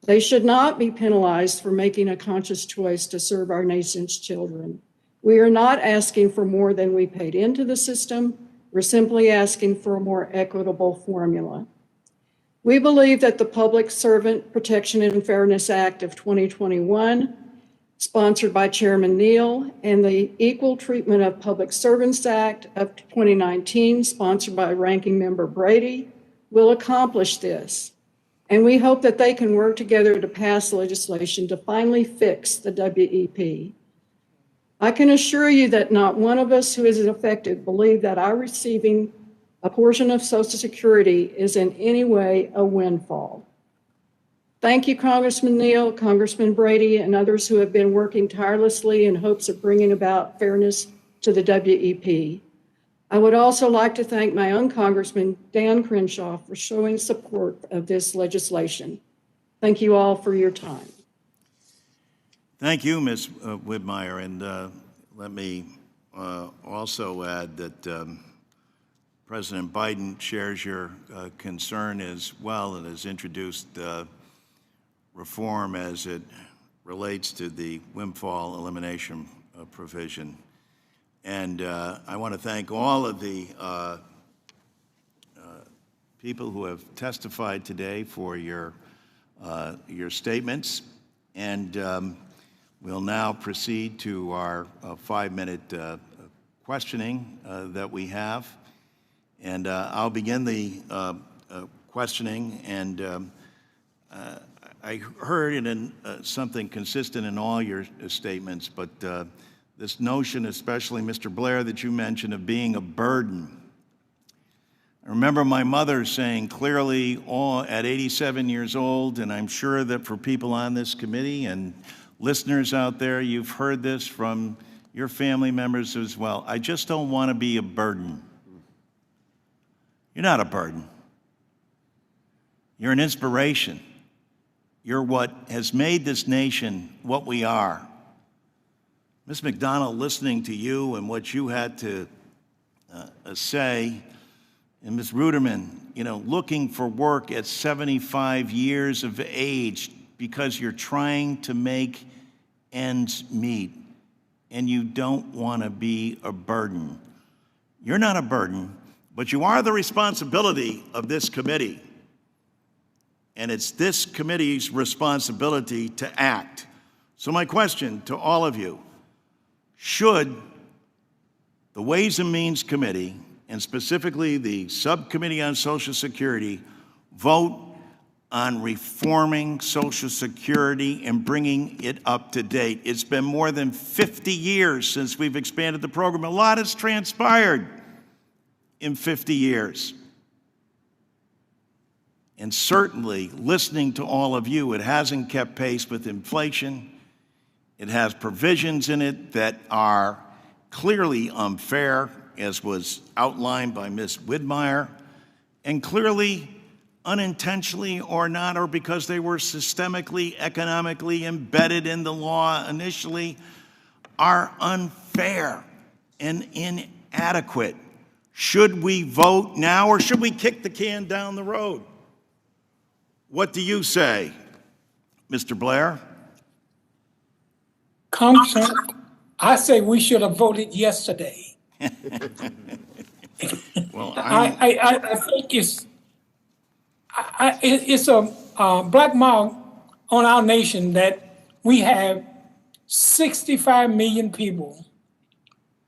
They should not be penalized for making a conscious choice to serve our nation's children. We are not asking for more than we paid into the system. We're simply asking for a more equitable formula. We believe that the Public Servant Protection and Fairness Act of 2021, sponsored by Chairman Neal, and the Equal Treatment of Public Servants Act of 2019, sponsored by Ranking Member Brady, will accomplish this. And we hope that they can work together to pass legislation to finally fix the WEP. I can assure you that not one of us who is affected believe that our receiving a portion of Social Security is in any way a windfall. Thank you, Congressman Neal, Congressman Brady, and others who have been working tirelessly in hopes of bringing about fairness to the WEP. I would also like to thank my own Congressman, Dan Crenshaw, for showing support of this legislation. Thank you all for your time. Thank you, Ms. Widmeyer, and let me also add that President Biden shares your concern as well and has introduced reform as it relates to the windfall elimination provision. And I want to thank all of the people who have testified today for your statements. And we'll now proceed to our 5-minute questioning that we have. And I'll begin the questioning. And I heard in something consistent in all your statements, but this notion, especially Mr. Blair, that you mentioned of being a burden. I remember my mother saying clearly at 87 years old, and I'm sure that for people on this committee and listeners out there, you've heard this from your family members as well. I just don't want to be a burden. You're not a burden. You're an inspiration. You're what has made this nation what we are. Ms. McDonald, listening to you and what you had to say, and Ms. Ruderman, looking for work at 75 years of age because you're trying to make ends meet and you don't want to be a burden. You're not a burden, but you are the responsibility of this committee. And it's this committee's responsibility to act. So my question to all of you, should the Ways and Means Committee, and specifically the Subcommittee on Social Security, vote on reforming Social Security and bringing it up to date? It's been more than 50 years since we've expanded the program. A lot has transpired in 50 years. And certainly, listening to all of you, it hasn't kept pace with inflation. It has provisions in it that are clearly unfair, as was outlined by Ms. Widmeyer, and clearly unintentionally or not, or because they were systemically, economically embedded in the law initially, are unfair and inadequate. Should we vote now or should we kick the can down the road? What do you say, Mr. Blair? Congressman, I say we should have voted yesterday. Well, I think it's a black mark on our nation that we have 65 million people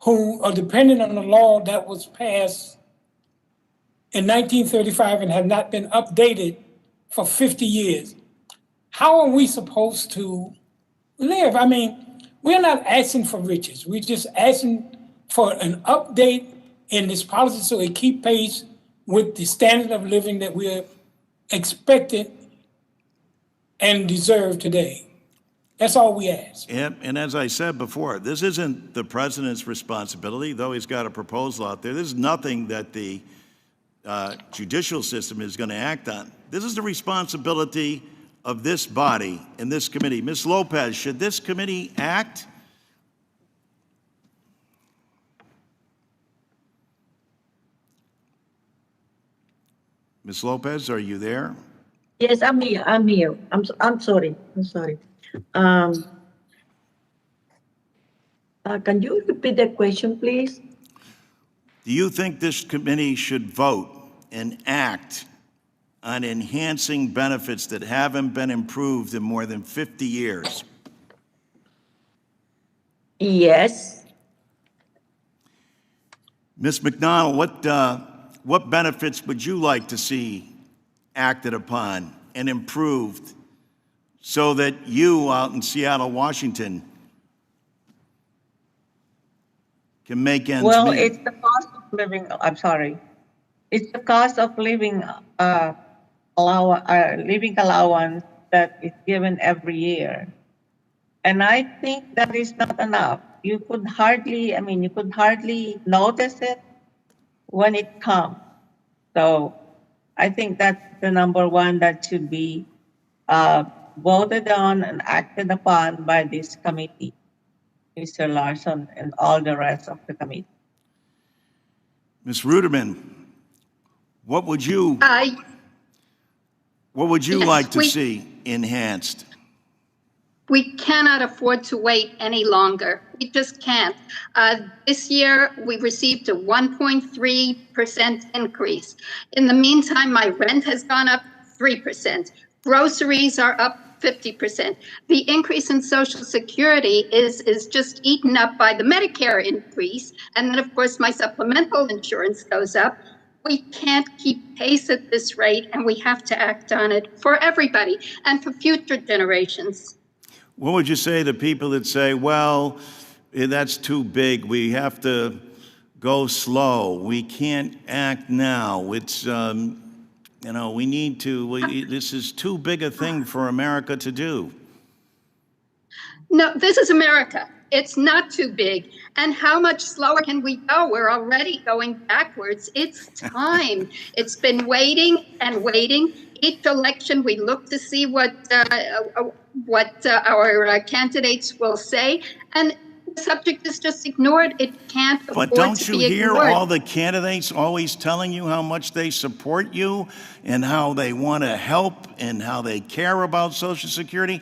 who are dependent on the law that was passed in 1935 and have not been updated for 50 years. How are we supposed to live? I mean, we're not asking for riches. We're just asking for an update in this policy so it keep pace with the standard of living that we're expected and deserve today. That's all we ask. And as I said before, this isn't the president's responsibility, though he's got a proposal out there. This is nothing that the judicial system is going to act on. This is the responsibility of this body and this committee. Ms. Lopez, should this committee act? Ms. Lopez, are you there? Yes, I'm here. I'm here. I'm sorry. I'm sorry. Can you repeat the question, please? Do you think this committee should vote and act on enhancing benefits that haven't been improved in more than 50 years? Yes. Ms. McDonald, what benefits would you like to see acted upon and improved so that you out in Seattle, Washington can make ends meet? Well, it's the cost of living. I'm sorry. It's the cost of living living allowance that is given every year. And I think that is not enough. You could hardly notice it when it comes. So I think that's the number one that should be voted on and acted upon by this committee, Mr. Larson and all the rest of the committee. Ms. Ruderman, what would you Yes, like to see enhanced? We cannot afford to wait any longer. We just can't. This year, we received a 1.3% increase. In the meantime, my rent has gone up 3%. Groceries are up 50%. The increase in Social Security is just eaten up by the Medicare increase. And then, of course, my supplemental insurance goes up. We can't keep pace at this rate, and we have to act on it for everybody and for future generations. What would you say to people that say, well, that's too big, we have to go slow, we can't act now, it's, we need to, this is too big a thing for America to do? No, this is America. It's not too big. And how much slower can we go? We're already going backwards. It's time. It's been waiting and waiting. Each election, we look to see what our candidates will say, and the subject is just ignored. It can't afford to be ignored. But don't you hear all the candidates always telling you how much they support you and how they want to help and how they care about Social Security?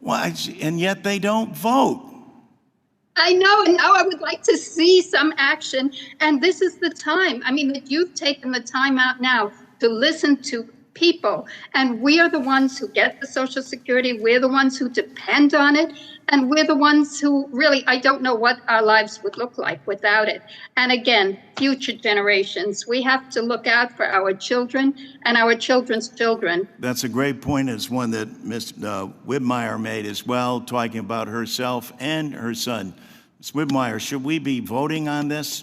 Why? And yet they don't vote. I know, and now I would like to see some action, and this is the time. I mean, that you've taken the time out now to listen to people, and we are the ones who get the Social Security. We're the ones who depend on it, and we're the ones who really, I don't know what our lives would look like without it. And again, future generations, we have to look out for our children and our children's children. That's a great point. It's one that Ms. Widmeyer made as well, talking about herself and her son. Ms. Widmeyer, should we be voting on this?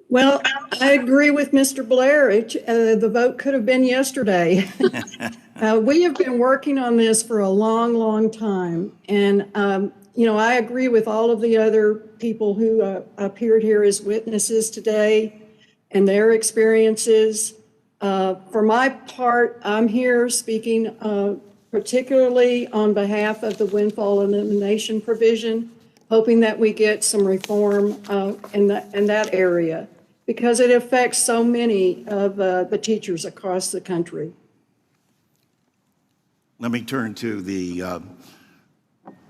Well, I agree with Mr. Blair. The vote could have been yesterday. We have been working on this for a long, long time. And, I agree with all of the other people who appeared here as witnesses today and their experiences. For my part, I'm here speaking particularly on behalf of the windfall elimination provision, hoping that we get some reform in that area, because it affects so many of the teachers across the country. Let me turn to the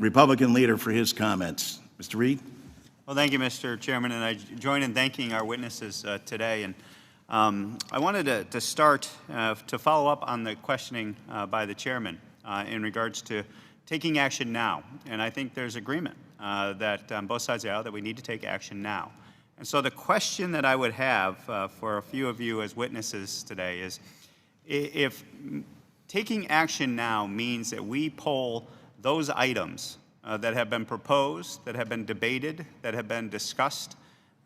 Republican leader for his comments. Mr. Reed? Well, thank you, Mr. Chairman, and I join in thanking our witnesses today. And I wanted to start to follow up on the questioning by the chairman in regards to taking action now. And I think there's agreement that on both sides of the aisle that we need to take action now. And so the question that I would have for a few of you as witnesses today is, if taking action now means that we poll those items that have been proposed, that have been debated, that have been discussed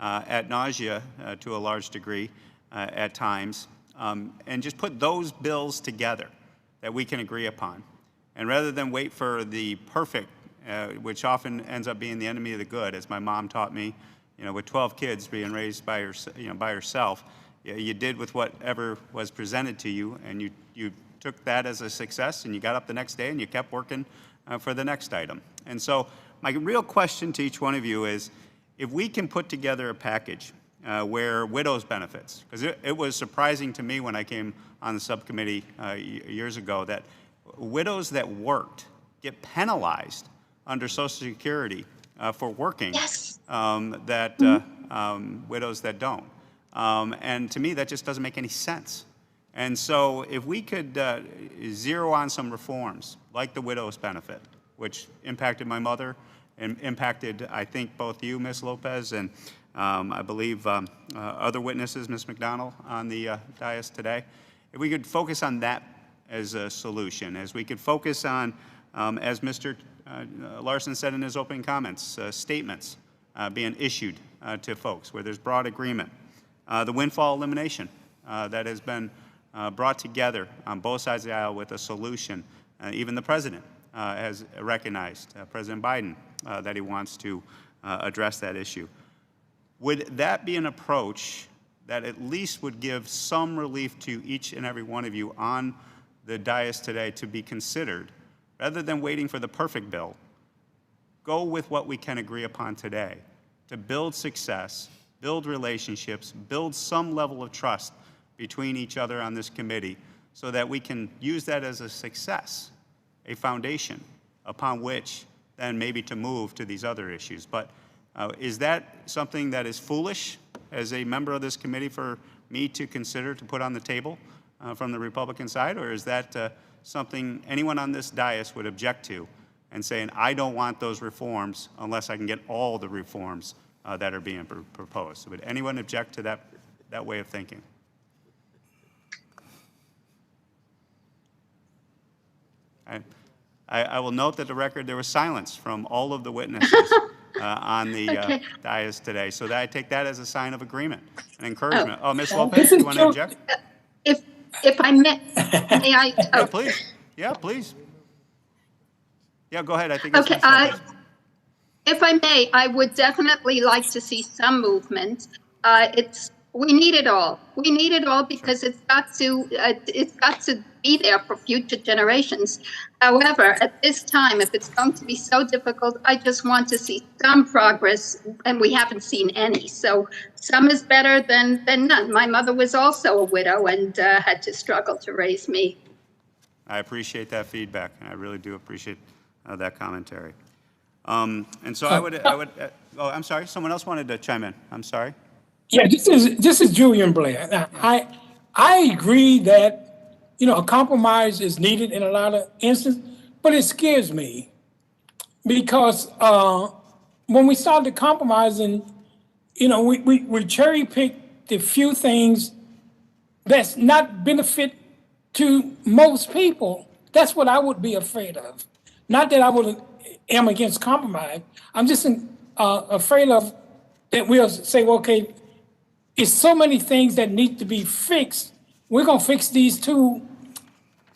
ad nausea to a large degree at times, and just put those bills together that we can agree upon. And rather than wait for the perfect, which often ends up being the enemy of the good, as my mom taught me, with 12 kids being raised by herself, you did with whatever was presented to you, and you took that as a success, and you got up the next day and you kept working for the next item. And so my real question to each one of you is, if we can put together a package where widows' benefits, because it was surprising to me when I came on the subcommittee years ago that widows that worked get penalized under Social Security for working, Yes. Widows that don't. And to me, that just doesn't make any sense. And so if we could zero on some reforms, like the widow's benefit, which impacted my mother and impacted, I think, both you, Ms. Lopez, and I believe other witnesses, Ms. McDonald, on the dais today, if we could focus on that as a solution, as we could focus on, as Mr. Larson said in his opening comments, statements being issued to folks where there's broad agreement. The windfall elimination that has been brought together on both sides of the aisle with a solution. Even the president has recognized, President Biden, that he wants to address that issue. Would that be an approach that at least would give some relief to each and every one of you on the dais today to be considered, rather than waiting for the perfect bill? Go with what we can agree upon today to build success, build relationships, build some level of trust between each other on this committee so that we can use that as a success, a foundation upon which then maybe to move to these other issues. But is that something that is foolish as a member of this committee for me to consider to put on the table from the Republican side, or is that something anyone on this dais would object to and saying, I don't want those reforms unless I can get all the reforms that are being proposed? So would anyone object to that way of thinking? I will note that the record there was silence from all of the witnesses on the dais today. So that I take that as a sign of agreement and encouragement. Oh, Ms. Lopez, do you want to object? If I may I? Yeah, please. Yeah, please. Yeah, go ahead. I think it's Okay. If I may, I would definitely like to see some movement. We need it all. We need it all because it's got to be there for future generations. However, at this time, if it's going to be so difficult, I just want to see some progress, and we haven't seen any. So some is better than none. My mother was also a widow and had to struggle to raise me. I appreciate that feedback, and I really do appreciate that commentary. And so I would. Oh, I'm sorry. Someone else wanted to chime in. I'm sorry. Yeah, this is Julian Blair. Now, I agree that a compromise is needed in a lot of instances, but it scares me because when we started compromising, we cherry pick the few things that's not benefit to most people. That's what I would be afraid of. Not that I am against compromise. I'm just afraid of that we'll say, well, okay, it's so many things that need to be fixed. We're going to fix these two,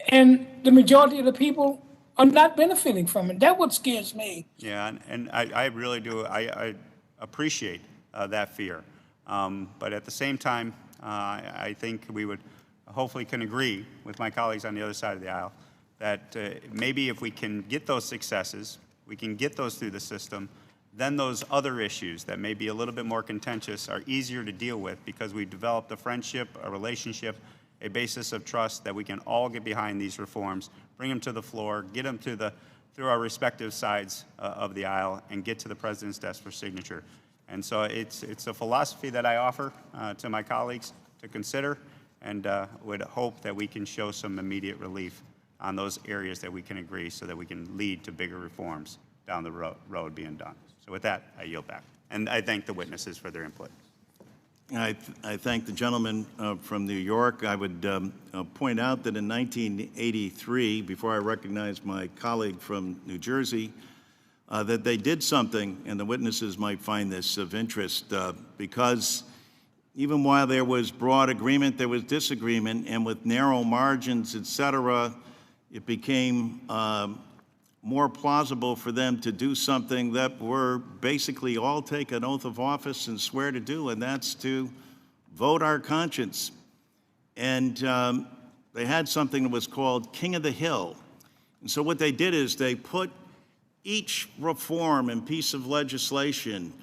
and the majority of the people are not benefiting from it. That's what scares me. Yeah, and I really do. I appreciate that fear. But at the same time, I think we would hopefully can agree with my colleagues on the other side of the aisle that maybe if we can get those successes, we can get those through the system, then those other issues that may be a little bit more contentious are easier to deal with because we've developed a friendship, a relationship, a basis of trust that we can all get behind these reforms, bring them to the floor, get them through our respective sides of the aisle, and get to the president's desk for signature. And so it's a philosophy that I offer to my colleagues to consider, and would hope that we can show some immediate relief on those areas that we can agree so that we can lead to bigger reforms down the road being done. So with that, I yield back. And I thank the witnesses for their input. I thank the gentleman from New York. I would point out that in 1983, before I recognized my colleague from New Jersey, that they did something, and the witnesses might find this of interest, because even while there was broad agreement, there was disagreement, and with narrow margins, et cetera, it became more plausible for them to do something that we're basically all take an oath of office and swear to do, and that's to vote our conscience. And they had something that was called King of the Hill. And so what they did is they put each reform and piece of legislation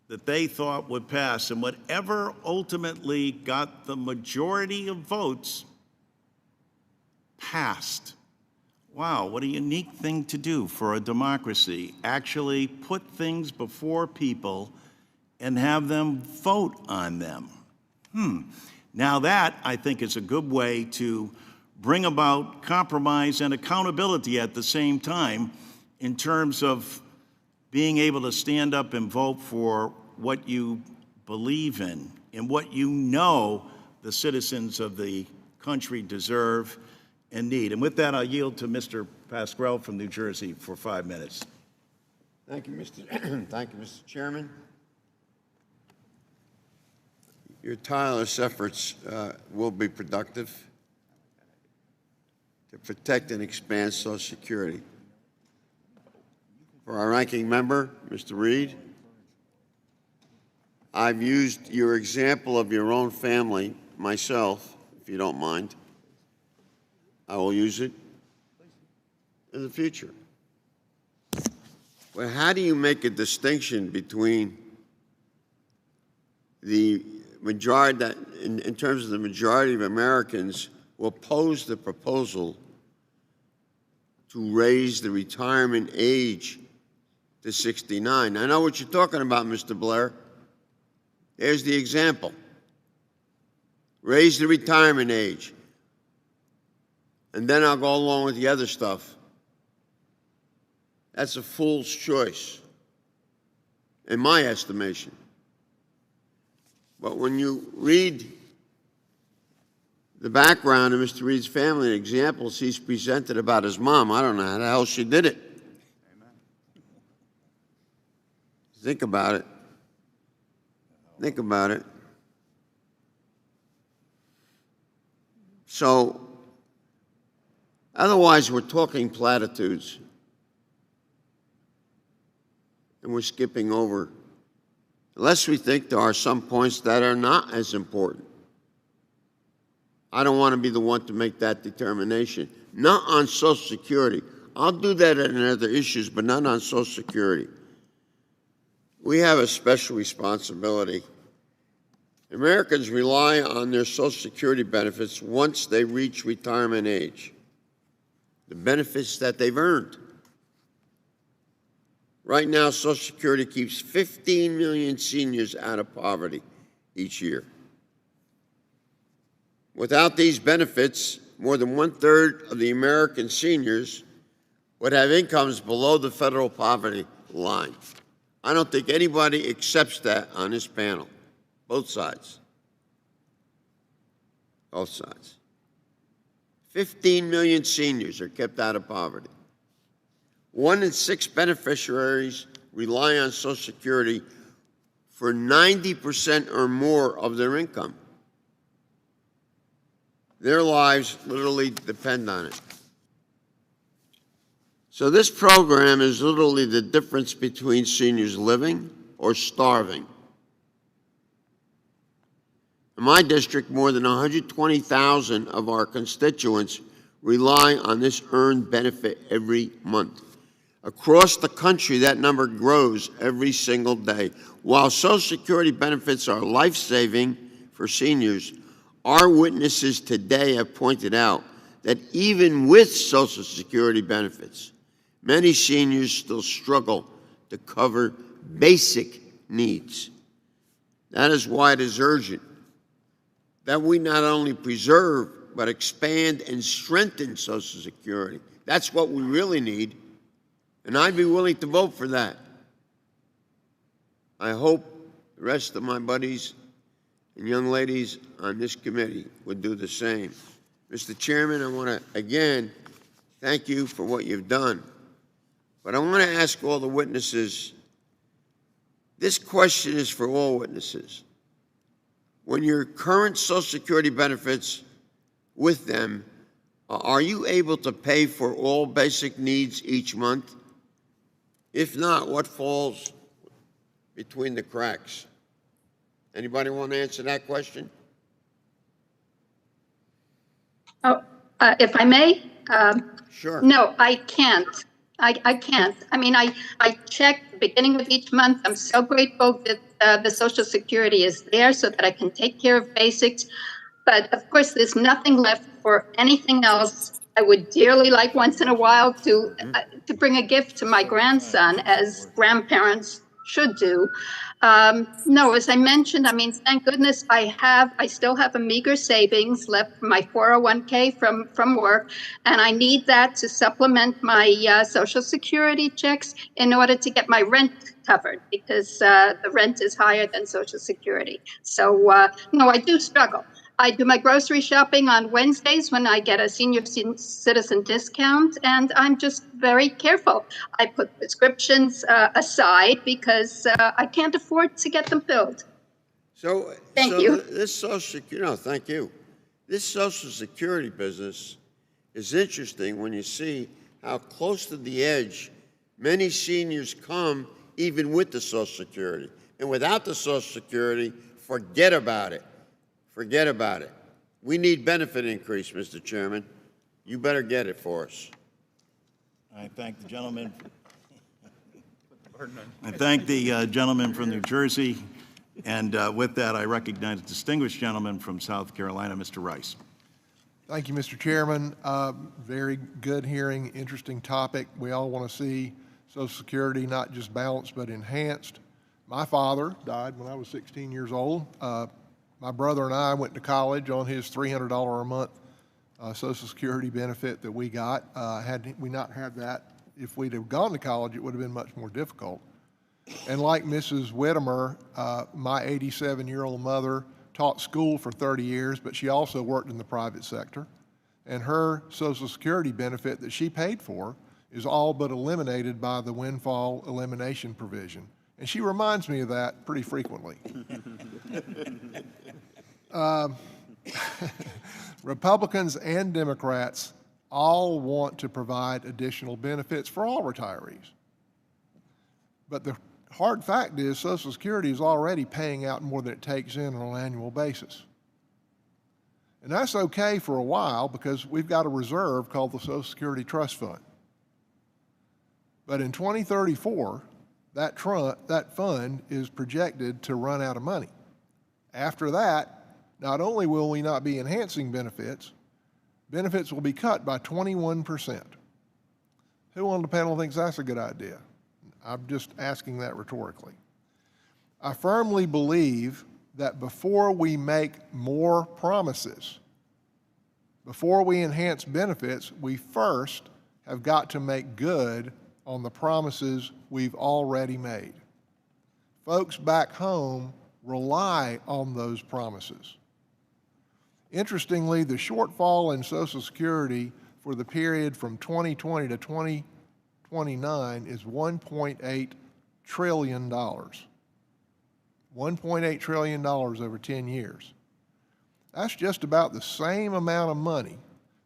that they thought would pass, and whatever ultimately got the majority of votes passed. Wow, what a unique thing to do for a democracy. Actually put things before people and have them vote on them. Now that, I think, is a good way to bring about compromise and accountability at the same time in terms of being able to stand up and vote for what you believe in and what you know the citizens of the country deserve and need. And with that, I'll yield to Mr. Pasquale from New Jersey for 5 minutes. Thank you, Mr. Chairman. Your tireless efforts will be productive to protect and expand Social Security. For our ranking member, Mr. Reed, I've used your example of your own family myself, if you don't mind. I will use it in the future. But how do you make a distinction between the majority, that in terms of the majority of Americans who oppose the proposal to raise the retirement age to 69? I know what you're talking about, Mr. Blair. There's the example. Raise the retirement age. And then I'll go along with the other stuff. That's a fool's choice, in my estimation. But when you read the background of Mr. Reed's family and examples he's presented about his mom, I don't know how the hell she did it. Amen. Think about it. Think about it. So, otherwise, we're talking platitudes, and we're skipping over, unless we think there are some points that are not as important. I don't want to be the one to make that determination. Not on Social Security. I'll do that on other issues, but not on Social Security. We have a special responsibility. Americans rely on their Social Security benefits once they reach retirement age, the benefits that they've earned. Right now, Social Security keeps 15 million seniors out of poverty each year. Without these benefits, more than 1/3 of the American seniors would have incomes below the federal poverty line. I don't think anybody accepts that on this panel. Both sides. Both sides. 15 million seniors are kept out of poverty. 1 in 6 beneficiaries rely on Social Security for 90% or more of their income. Their lives literally depend on it. So this program is literally the difference between seniors living or starving. In my district, more than 120,000 of our constituents rely on this earned benefit every month. Across the country, that number grows every single day. While Social Security benefits are life-saving for seniors, our witnesses today have pointed out that even with Social Security benefits, many seniors still struggle to cover basic needs. That is why it is urgent that we not only preserve, but expand and strengthen Social Security. That's what we really need, and I'd be willing to vote for that. I hope the rest of my buddies and young ladies on this committee would do the same. Mr. Chairman, I want to again thank you for what you've done. But I want to ask all the witnesses, this question is for all witnesses. When your current Social Security benefits with them, are you able to pay for all basic needs each month? If not, what falls between the cracks? Anybody want to answer that question? Oh, if I may? Sure. No, I can't. I can't. I mean, I check the beginning of each month. I'm so grateful that the Social Security is there so that I can take care of basics. But of course, there's nothing left for anything else. I would dearly like once in a while to bring a gift to my grandson, as grandparents should do. No, as I mentioned, I mean, thank goodness I still have a meager savings left from my 401k from work, and I need that to supplement my Social Security checks in order to get my rent covered, because the rent is higher than Social Security. So no, I do struggle. I do my grocery shopping on Wednesdays when I get a senior citizen discount, and I'm just very careful. I put prescriptions aside because I can't afford to get them filled. Thank you. This Social Security, no, thank you. This Social Security business is interesting when you see how close to the edge many seniors come even with the Social Security. And without the Social Security, forget about it. Forget about it. We need benefit increase, Mr. Chairman. You better get it for us. I thank the gentleman. I thank the gentleman from New Jersey. And with that, I recognize a distinguished gentleman from South Carolina, Mr. Rice. Thank you, Mr. Chairman. Very good hearing, interesting topic. We all want to see Social Security not just balanced but enhanced. My father died when I was 16 years old. My brother and I went to college on his $300 a month Social Security benefit that we got. Had we not had that, if we'd have gone to college, it would have been much more difficult. And like Mrs. Whittemer, my 87-year-old mother taught school for 30 years, but she also worked in the private sector. And her Social Security benefit that she paid for is all but eliminated by the windfall elimination provision. And she reminds me of that pretty frequently. Republicans and Democrats all want to provide additional benefits for all retirees. But the hard fact is Social Security is already paying out more than it takes in on an annual basis. And that's okay for a while because we've got a reserve called the Social Security Trust Fund. But in 2034, that fund is projected to run out of money. After that, not only will we not be enhancing benefits, benefits will be cut by 21%. Who on the panel thinks that's a good idea? I'm just asking that rhetorically. I firmly believe that before we make more promises, before we enhance benefits, we first have got to make good on the promises we've already made. Folks back home rely on those promises. Interestingly, the shortfall in Social Security for the period from 2020 to 2029 is $1.8 trillion. $1.8 trillion over 10 years. That's just about the same amount of money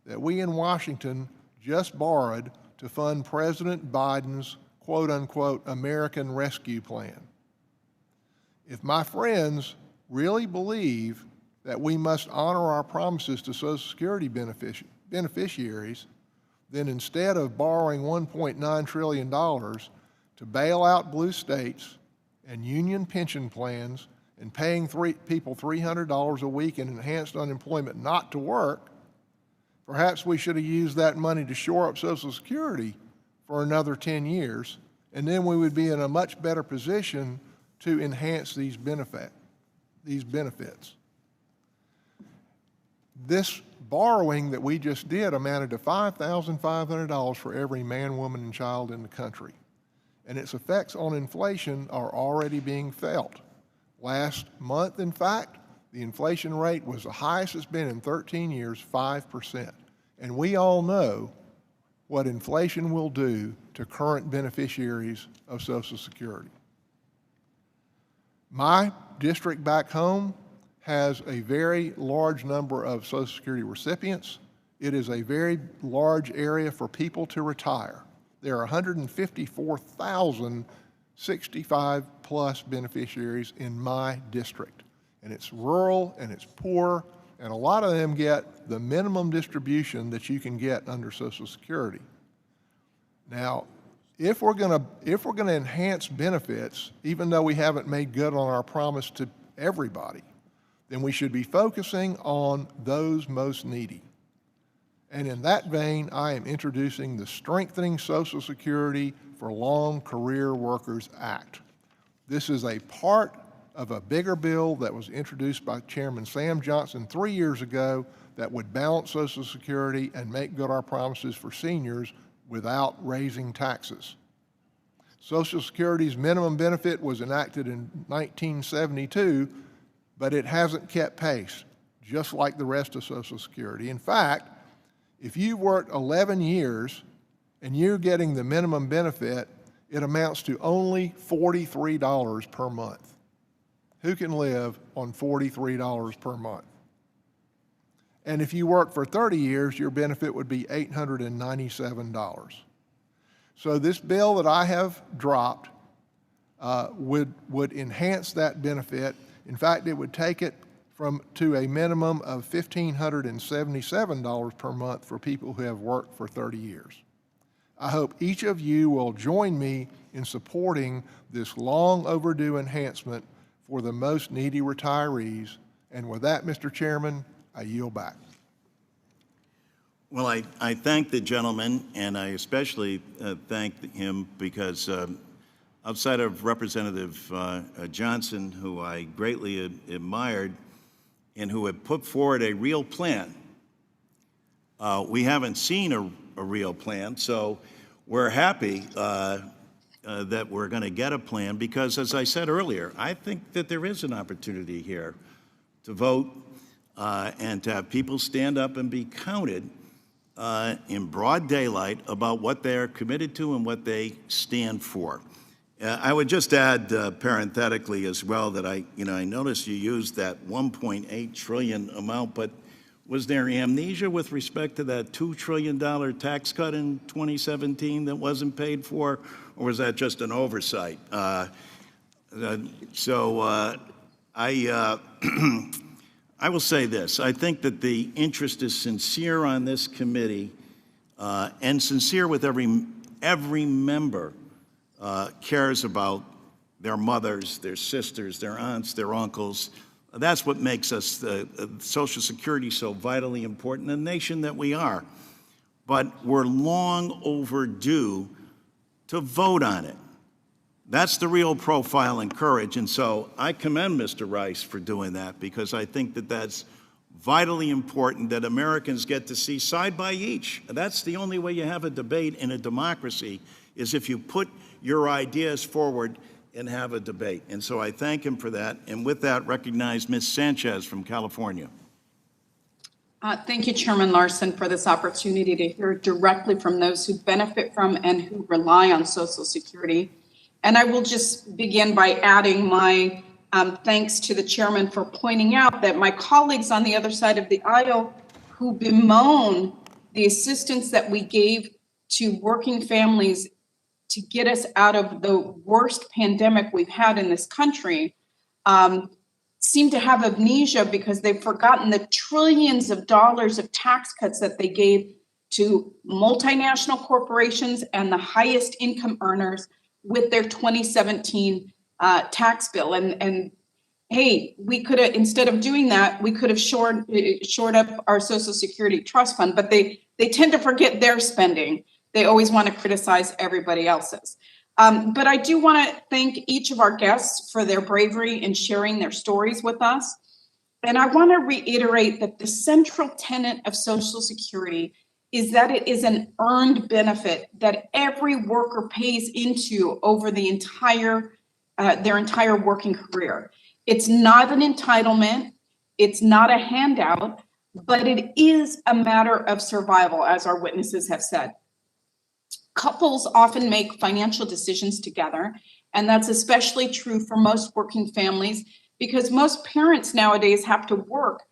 that we in Washington just borrowed to fund President Biden's quote-unquote American Rescue Plan. If my friends really believe that we must honor our promises to Social Security beneficiaries, then instead of borrowing $1.9 trillion to bail out blue states and union pension plans and paying people $300 a week in enhanced unemployment not to work, perhaps we should have used that money to shore up Social Security for another 10 years, and then we would be in a much better position to enhance these benefits. This borrowing that we just did amounted to $5,500 for every man, woman, and child in the country. And its effects on inflation are already being felt. Last month, in fact, The inflation rate was the highest it's been in 13 years, 5%. And we all know what inflation will do to current beneficiaries of Social Security. My district back home has a very large number of Social Security recipients. It is a very large area for people to retire. There are 154,000 65-plus beneficiaries in my district. And it's rural and it's poor, and a lot of them get the minimum distribution that you can get under Social Security. Now, if we're gonna enhance benefits, even though we haven't made good on our promise to everybody, then we should be focusing on those most needy. And in that vein, I am introducing the Strengthening Social Security for Long Career Workers Act. This is a part of a bigger bill that was introduced by Chairman Sam Johnson 3 years ago that would balance Social Security and make good our promises for seniors without raising taxes. Social Security's minimum benefit was enacted in 1972, but it hasn't kept pace, just like the rest of Social Security. In fact, if you worked 11 years and you're getting the minimum benefit, it amounts to only $43 per month. Who can live on $43 per month? And if you work for 30 years, your benefit would be $897. So this bill that I have dropped would enhance that benefit. In fact, it would take it to a minimum of $1,577 per month for people who have worked for 30 years. I hope each of you will join me in supporting this long overdue enhancement for the most needy retirees. And with that, Mr. Chairman, I yield back. Well, I thank the gentleman, and I especially thank him because outside of Representative Johnson, who I greatly admired, and who had put forward a real plan. We haven't seen a real plan, so we're happy that we're going to get a plan because, as I said earlier, I think that there is an opportunity here to vote and to have people stand up and be counted in broad daylight about what they're committed to and what they stand for. I would just add parenthetically as well that I noticed you used that 1.8 trillion amount, but was there amnesia with respect to that $2 trillion tax cut in 2017 that wasn't paid for, or was that just an oversight? I will say this. I think that the interest is sincere on this committee and sincere with every member cares about their mothers, their sisters, their aunts, their uncles. That's what makes us Social Security so vitally important, the nation that we are. But we're long overdue to vote on it. That's the real profile and courage. And so I commend Mr. Rice for doing that because I think that that's vitally important that Americans get to see side by each. That's the only way you have a debate in a democracy is if you put your ideas forward and have a debate. And so I thank him for that. And with that, recognize Ms. Sanchez from California. Thank you, Chairman Larson, for this opportunity to hear directly from those who benefit from and who rely on Social Security. And I will just begin by adding my thanks to the chairman for pointing out that my colleagues on the other side of the aisle who bemoan the assistance that we gave to working families to get us out of the worst pandemic we've had in this country seem to have amnesia because they've forgotten the trillions of dollars of tax cuts that they gave to multinational corporations and the highest income earners with their 2017 tax bill. And hey, we could have, instead of doing that, we could have shored up our Social Security trust fund, but they tend to forget their spending. They always want to criticize everybody else's. But I do want to thank each of our guests for their bravery in sharing their stories with us. And I want to reiterate that the central tenet of Social Security is that it is an earned benefit that every worker pays into over the entire their entire working career. It's not an entitlement. It's not a handout, but it is a matter of survival, as our witnesses have said. Couples often make financial decisions together, and that's especially true for most working families because most parents nowadays have to work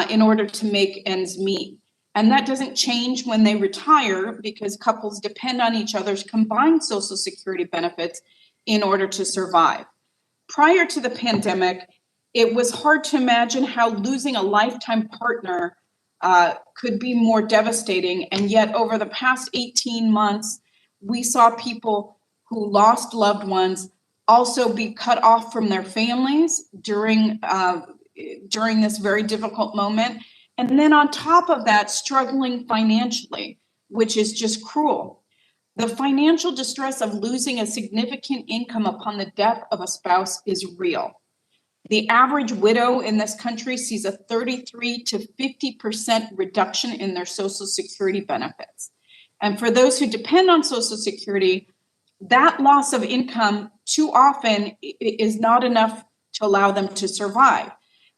in order to make ends meet. And that doesn't change when they retire because couples depend on each other's combined Social Security benefits in order to survive. Prior to the pandemic, it was hard to imagine how losing a lifetime partner could be more devastating. And yet over the past 18 months, we saw people who lost loved ones also be cut off from their families during this very difficult moment. And then on top of that, struggling financially, which is just cruel. The financial distress of losing a significant income upon the death of a spouse is real. The average widow in this country sees a 33 to 50% reduction in their Social Security benefits. And for those who depend on Social Security, that loss of income too often is not enough to allow them to survive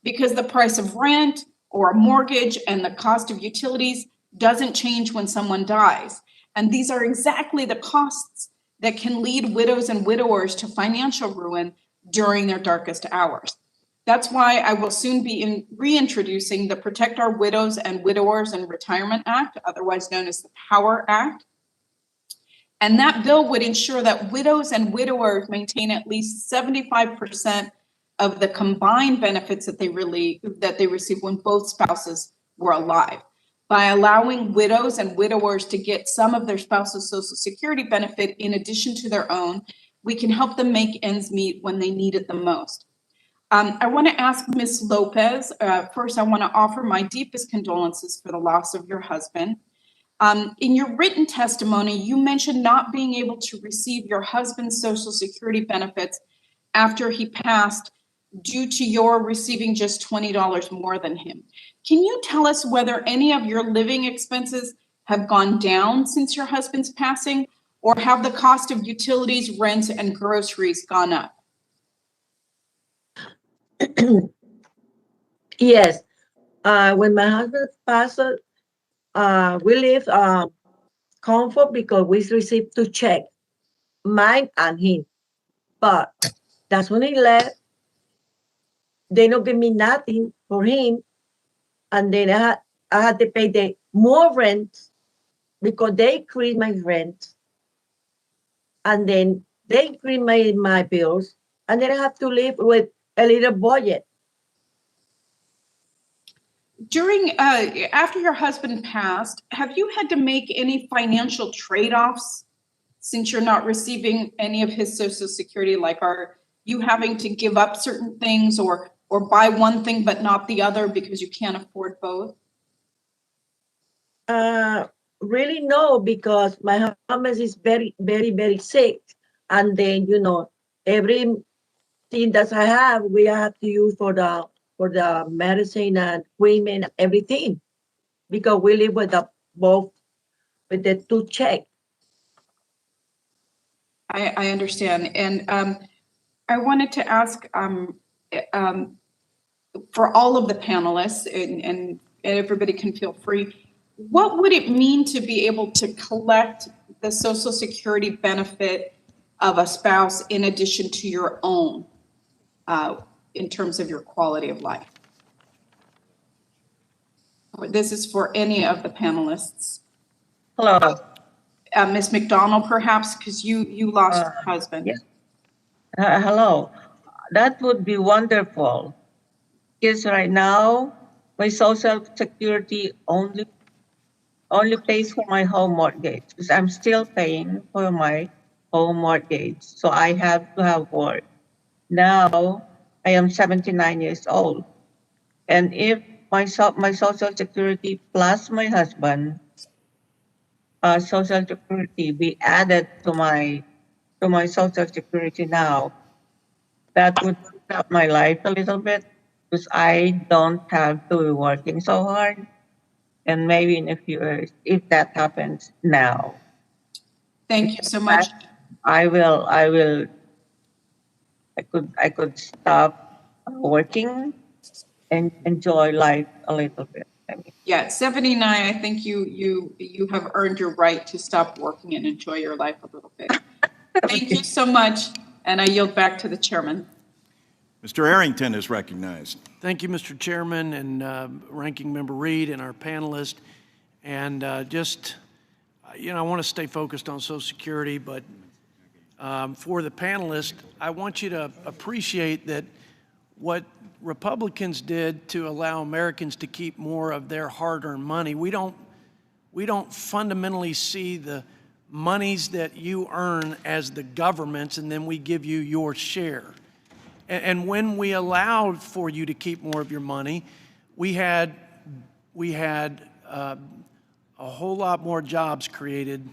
because the price of rent or a mortgage and the cost of utilities doesn't change when someone dies. And these are exactly the costs that can lead widows and widowers to financial ruin during their darkest hours. That's why I will soon be reintroducing the Protect Our Widows and Widowers in Retirement Act, otherwise known as the POWER Act. And that bill would ensure that widows and widowers maintain at least 75% of the combined benefits that they receive when both spouses were alive. By allowing widows and widowers to get some of their spouse's Social Security benefit in addition to their own, we can help them make ends meet when they need it the most. I want to ask Ms. Lopez, first I want to offer my deepest condolences for the loss of your husband. In your written testimony, you mentioned not being able to receive your husband's Social Security benefits after he passed due to your receiving just $20 more than him. Can you tell us whether any of your living expenses have gone down since your husband's passing, or have the cost of utilities, rent, and groceries gone up? Yes. When my husband passed, we live comfort because we received 2 checks, mine and him. But that's when he left. They don't give me nothing for him, and then I had to pay the more rent because they increased my rent, and then they increased my bills, and then I have to live with a little budget. During after your husband passed, have you had to make any financial trade-offs since you're not receiving any of his Social Security? Like, are you having to give up certain things or buy one thing but not the other because you can't afford both? Really no, because my husband is very, very, very sick, and then everything that I have, we have to use for the medicine and equipment, everything, because we live with the 2 checks. I understand, and I wanted to ask for all of the panelists, and everybody can feel free, what would it mean to be able to collect the Social Security benefit of a spouse in addition to your own in terms of your quality of life? This is for any of the panelists. Hello. Ms. McDonald, perhaps, because you lost your husband. Yes. Hello. That would be wonderful. Because right now, my Social Security only pays for my home mortgage, because I'm still paying for my home mortgage. So I have to have work. Now, I am 79 years old. And if my Social Security plus my husband Social Security be added to my Social Security now, that would help my life a little bit because I don't have to be working so hard. And maybe in a few years, if that happens now. Thank you so much. I could stop working enjoy life a little bit. I mean, Yeah, at 79, I think you have earned your right to stop working and enjoy your life a little bit. Thank you so much, and I yield back to the chairman. Mr. Arrington is recognized. Thank you, Mr. Chairman, and Ranking Member Reed and our panelists. And I want to stay focused on Social Security, but for the panelists, I want you to appreciate that what Republicans did to allow Americans to keep more of their hard-earned money, we don't fundamentally see the monies that you earn as the government's, and then we give you your share. And when we allowed for you to keep more of your money, we had a whole lot more jobs created.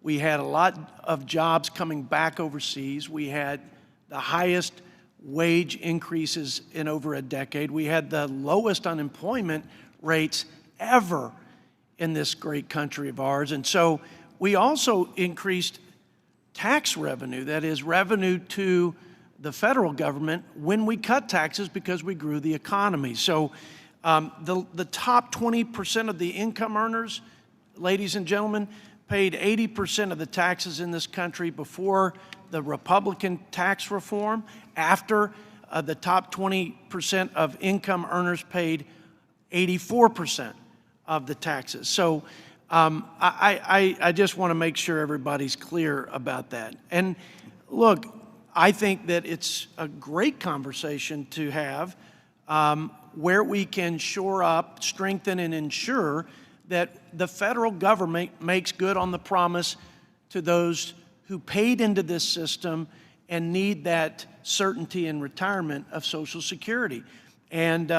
We had a lot of jobs coming back overseas. We had the highest wage increases in over a decade. We had the lowest unemployment rates ever in this great country of ours. And so we also increased tax revenue, that is revenue to the federal government, when we cut taxes because we grew the economy. So the top 20% of the income earners, ladies and gentlemen, paid 80% of the taxes in this country before the Republican tax reform. After, the top 20% of income earners paid 84% of the taxes. So I just want to make sure everybody's clear about that. And look, I think that it's a great conversation to have where we can shore up, strengthen, and ensure that the federal government makes good on the promise to those who paid into this system and need that certainty in retirement of Social Security. And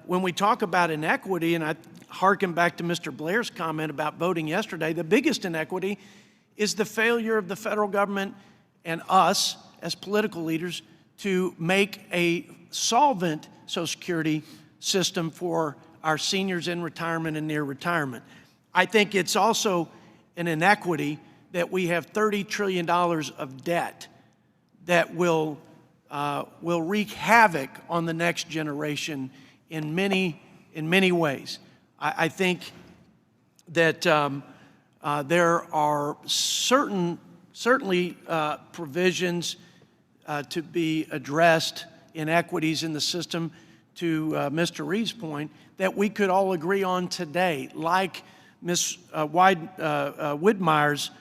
when we talk about inequity, and I hearken back to Mr. Blair's comment about voting yesterday, the biggest inequity is the failure of the federal government and us as political leaders to make a solvent Social Security system for our seniors in retirement and near retirement. I think it's also an inequity that we have $30 trillion of debt that will wreak havoc on the next generation in many ways. I think that there are certainly provisions to be addressed, inequities in the system, to Mr. Reed's point, that we could all agree on today, like Ms. Widmeyer's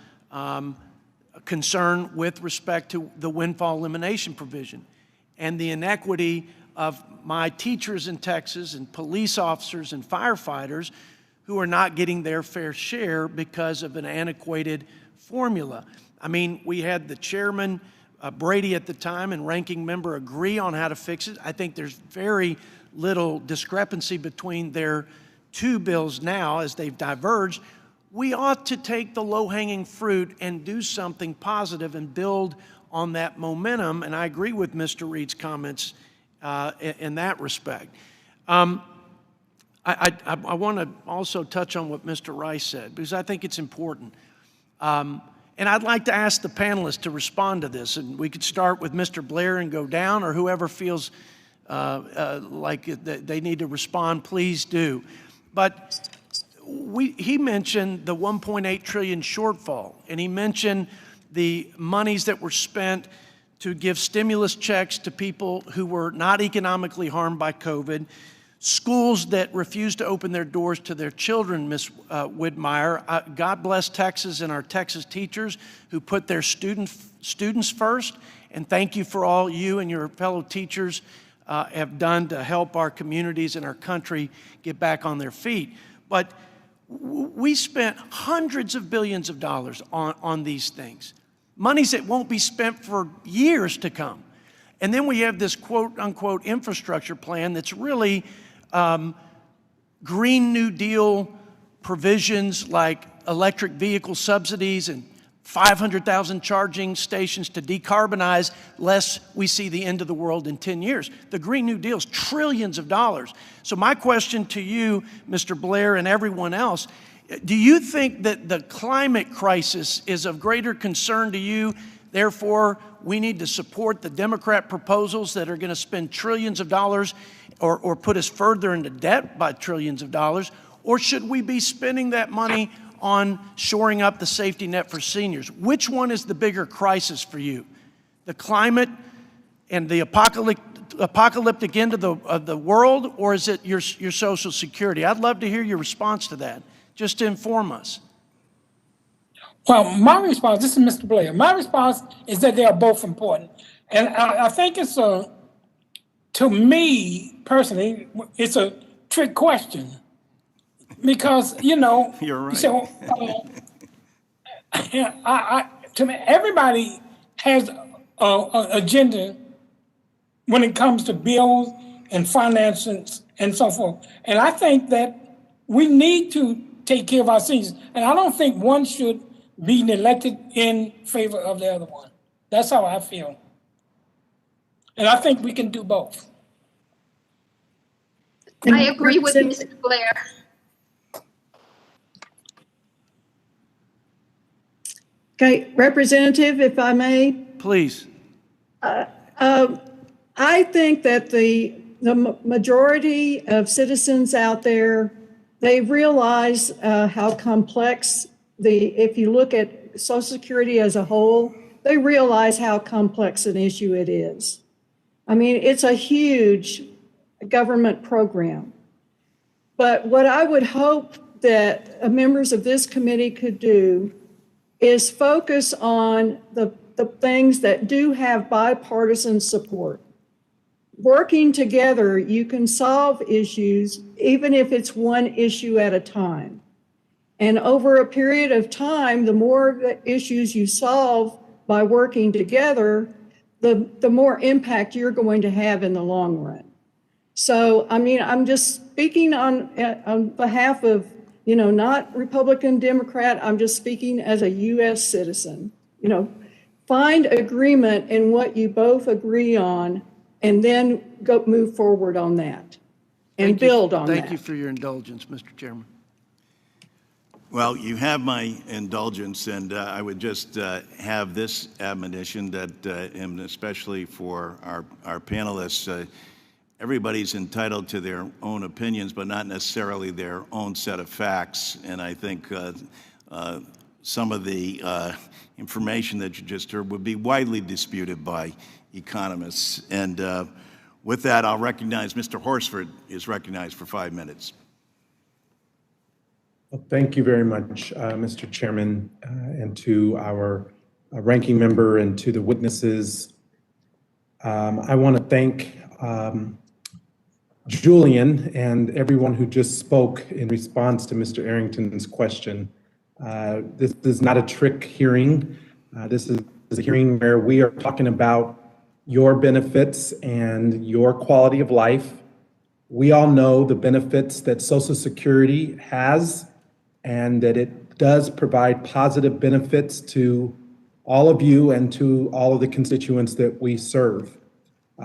concern with respect to the windfall elimination provision and the inequity of my teachers in Texas and police officers and firefighters who are not getting their fair share because of an antiquated formula. I mean, we had the chairman, Brady at the time, and ranking member agree on how to fix it. I think there's very little discrepancy between their two bills now as they've diverged. We ought to take the low-hanging fruit and do something positive and build on that momentum, and I agree with Mr. Reed's comments in that respect. I want to also touch on what Mr. Rice said, because I think it's important. And I'd like to ask the panelists to respond to this. And we could start with Mr. Blair and go down, or whoever feels like they need to respond, please do. But he mentioned the 1.8 trillion shortfall, and he mentioned the monies that were spent to give stimulus checks to people who were not economically harmed by COVID, schools that refused to open their doors to their children, Ms. Widmeyer. God bless Texas and our Texas teachers who put their students first, and thank you for all you and your fellow teachers have done to help our communities and our country get back on their feet. But we spent hundreds of billions of dollars on these things, monies that won't be spent for years to come. And then we have this quote-unquote infrastructure plan that's really Green New Deal provisions like electric vehicle subsidies and 500,000 charging stations to decarbonize, lest we see the end of the world in 10 years. The Green New Deal is trillions of dollars. So my question to you, Mr. Blair, and everyone else, do you think that the climate crisis is of greater concern to you? Therefore, we need to support the Democrat proposals that are going to spend trillions of dollars? or put us further into debt by trillions of dollars? Or should we be spending that money on shoring up the safety net for seniors? Which one is the bigger crisis for you? The climate and the apocalyptic end of the world, or is it your Social Security? I'd love to hear your response to that, just to inform us. Well, my response, this is Mr. Blair, my response is that they are both important. And I think it's to me personally, it's a trick question. Because, you know, You're right. So to me, everybody has an agenda when it comes to bills and finances and so forth. And I think that we need to take care of our seniors. And I don't think one should be neglected in favor of the other one. That's how I feel. And I think we can do both. I agree with Mr. Blair. Okay, Representative, if I may. Please. I think that the majority of citizens out there, they realize how complex if you look at Social Security as a whole, they realize how complex an issue it is. I mean, it's a huge government program. But what I would hope that members of this committee could do is focus on the things that do have bipartisan support. Working together, you can solve issues, even if it's one issue at a time. And over a period of time, the more issues you solve by working together, the more impact you're going to have in the long run. So, I mean, I'm just speaking on behalf of, you know, not Republican, Democrat, I'm just speaking as a U.S. citizen. You know, find agreement in what you both agree on and then move forward on that and build on that. Thank you for your indulgence, Mr. Chairman. Well, you have my indulgence, and I would just have this admonition that, and especially for our panelists, everybody's entitled to their own opinions, but not necessarily their own set of facts. And I think some of the information that you just heard would be widely disputed by economists. And with that, I'll recognize Mr. Horsford is recognized for 5 minutes. Well, thank you very much, Mr. Chairman, and to our ranking member and to the witnesses. I want to thank Julian and everyone who just spoke in response to Mr. Arrington's question. This is not a trick hearing. This is a hearing where we are talking about your benefits and your quality of life. We all know the benefits that Social Security has and that it does provide positive benefits to all of you and to all of the constituents that we serve.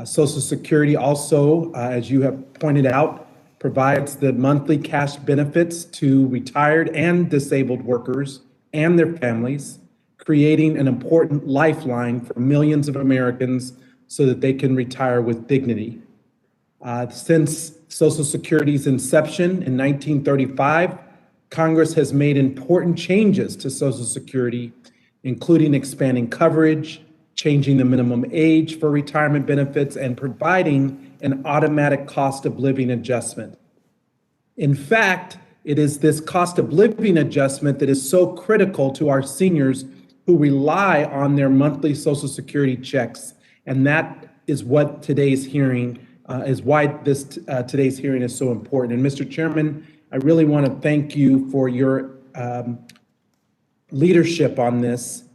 Social Security also, as you have pointed out, provides the monthly cash benefits to retired and disabled workers and their families, creating an important lifeline for millions of Americans so that they can retire with dignity. Since Social Security's inception in 1935, Congress has made important changes to Social Security, including expanding coverage, changing the minimum age for retirement benefits, and providing an automatic cost of living adjustment. In fact, it is this cost of living adjustment that is so critical to our seniors who rely on their monthly Social Security checks. And that is what today's hearing is why today's hearing is so important. And Mr. Chairman, I really want to thank you for your leadership on this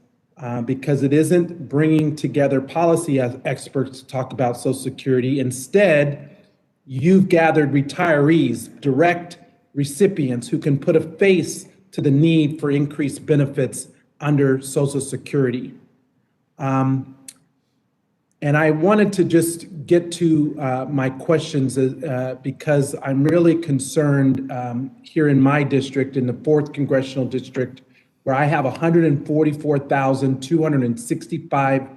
because it isn't bringing together policy experts to talk about Social Security. Instead, you've gathered retirees, direct recipients who can put a face to the need for increased benefits under Social Security. And I wanted to just get to my questions because I'm really concerned here in my district, in the 4th Congressional District, where I have 144,265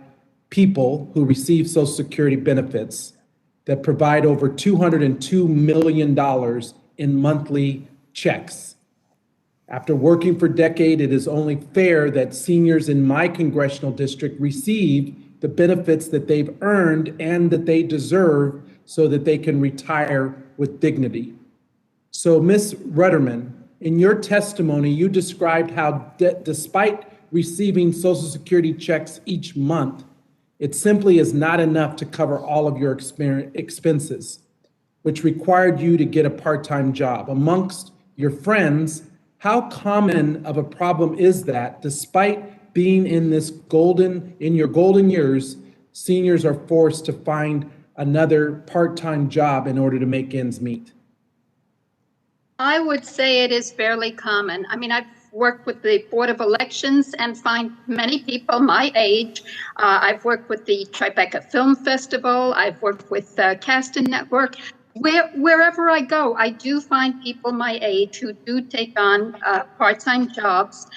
people who receive Social Security benefits. that provide over $202 million in monthly checks. After working for decades, it is only fair that seniors in my congressional district receive the benefits that they've earned and that they deserve so that they can retire with dignity. So, Ms. Rutterman, in your testimony, you described how despite receiving Social Security checks each month, it simply is not enough to cover all of your expenses, which required you to get a part-time job. Amongst your friends, how common of a problem is that despite being in your golden years, seniors are forced to find another part-time job in order to make ends meet? I would say it is fairly common. I mean, I've worked with the Board of Elections and find many people my age. I've worked with the Tribeca Film Festival. I've worked with Casting Network. Wherever I go, I do find people my age who do take on part-time jobs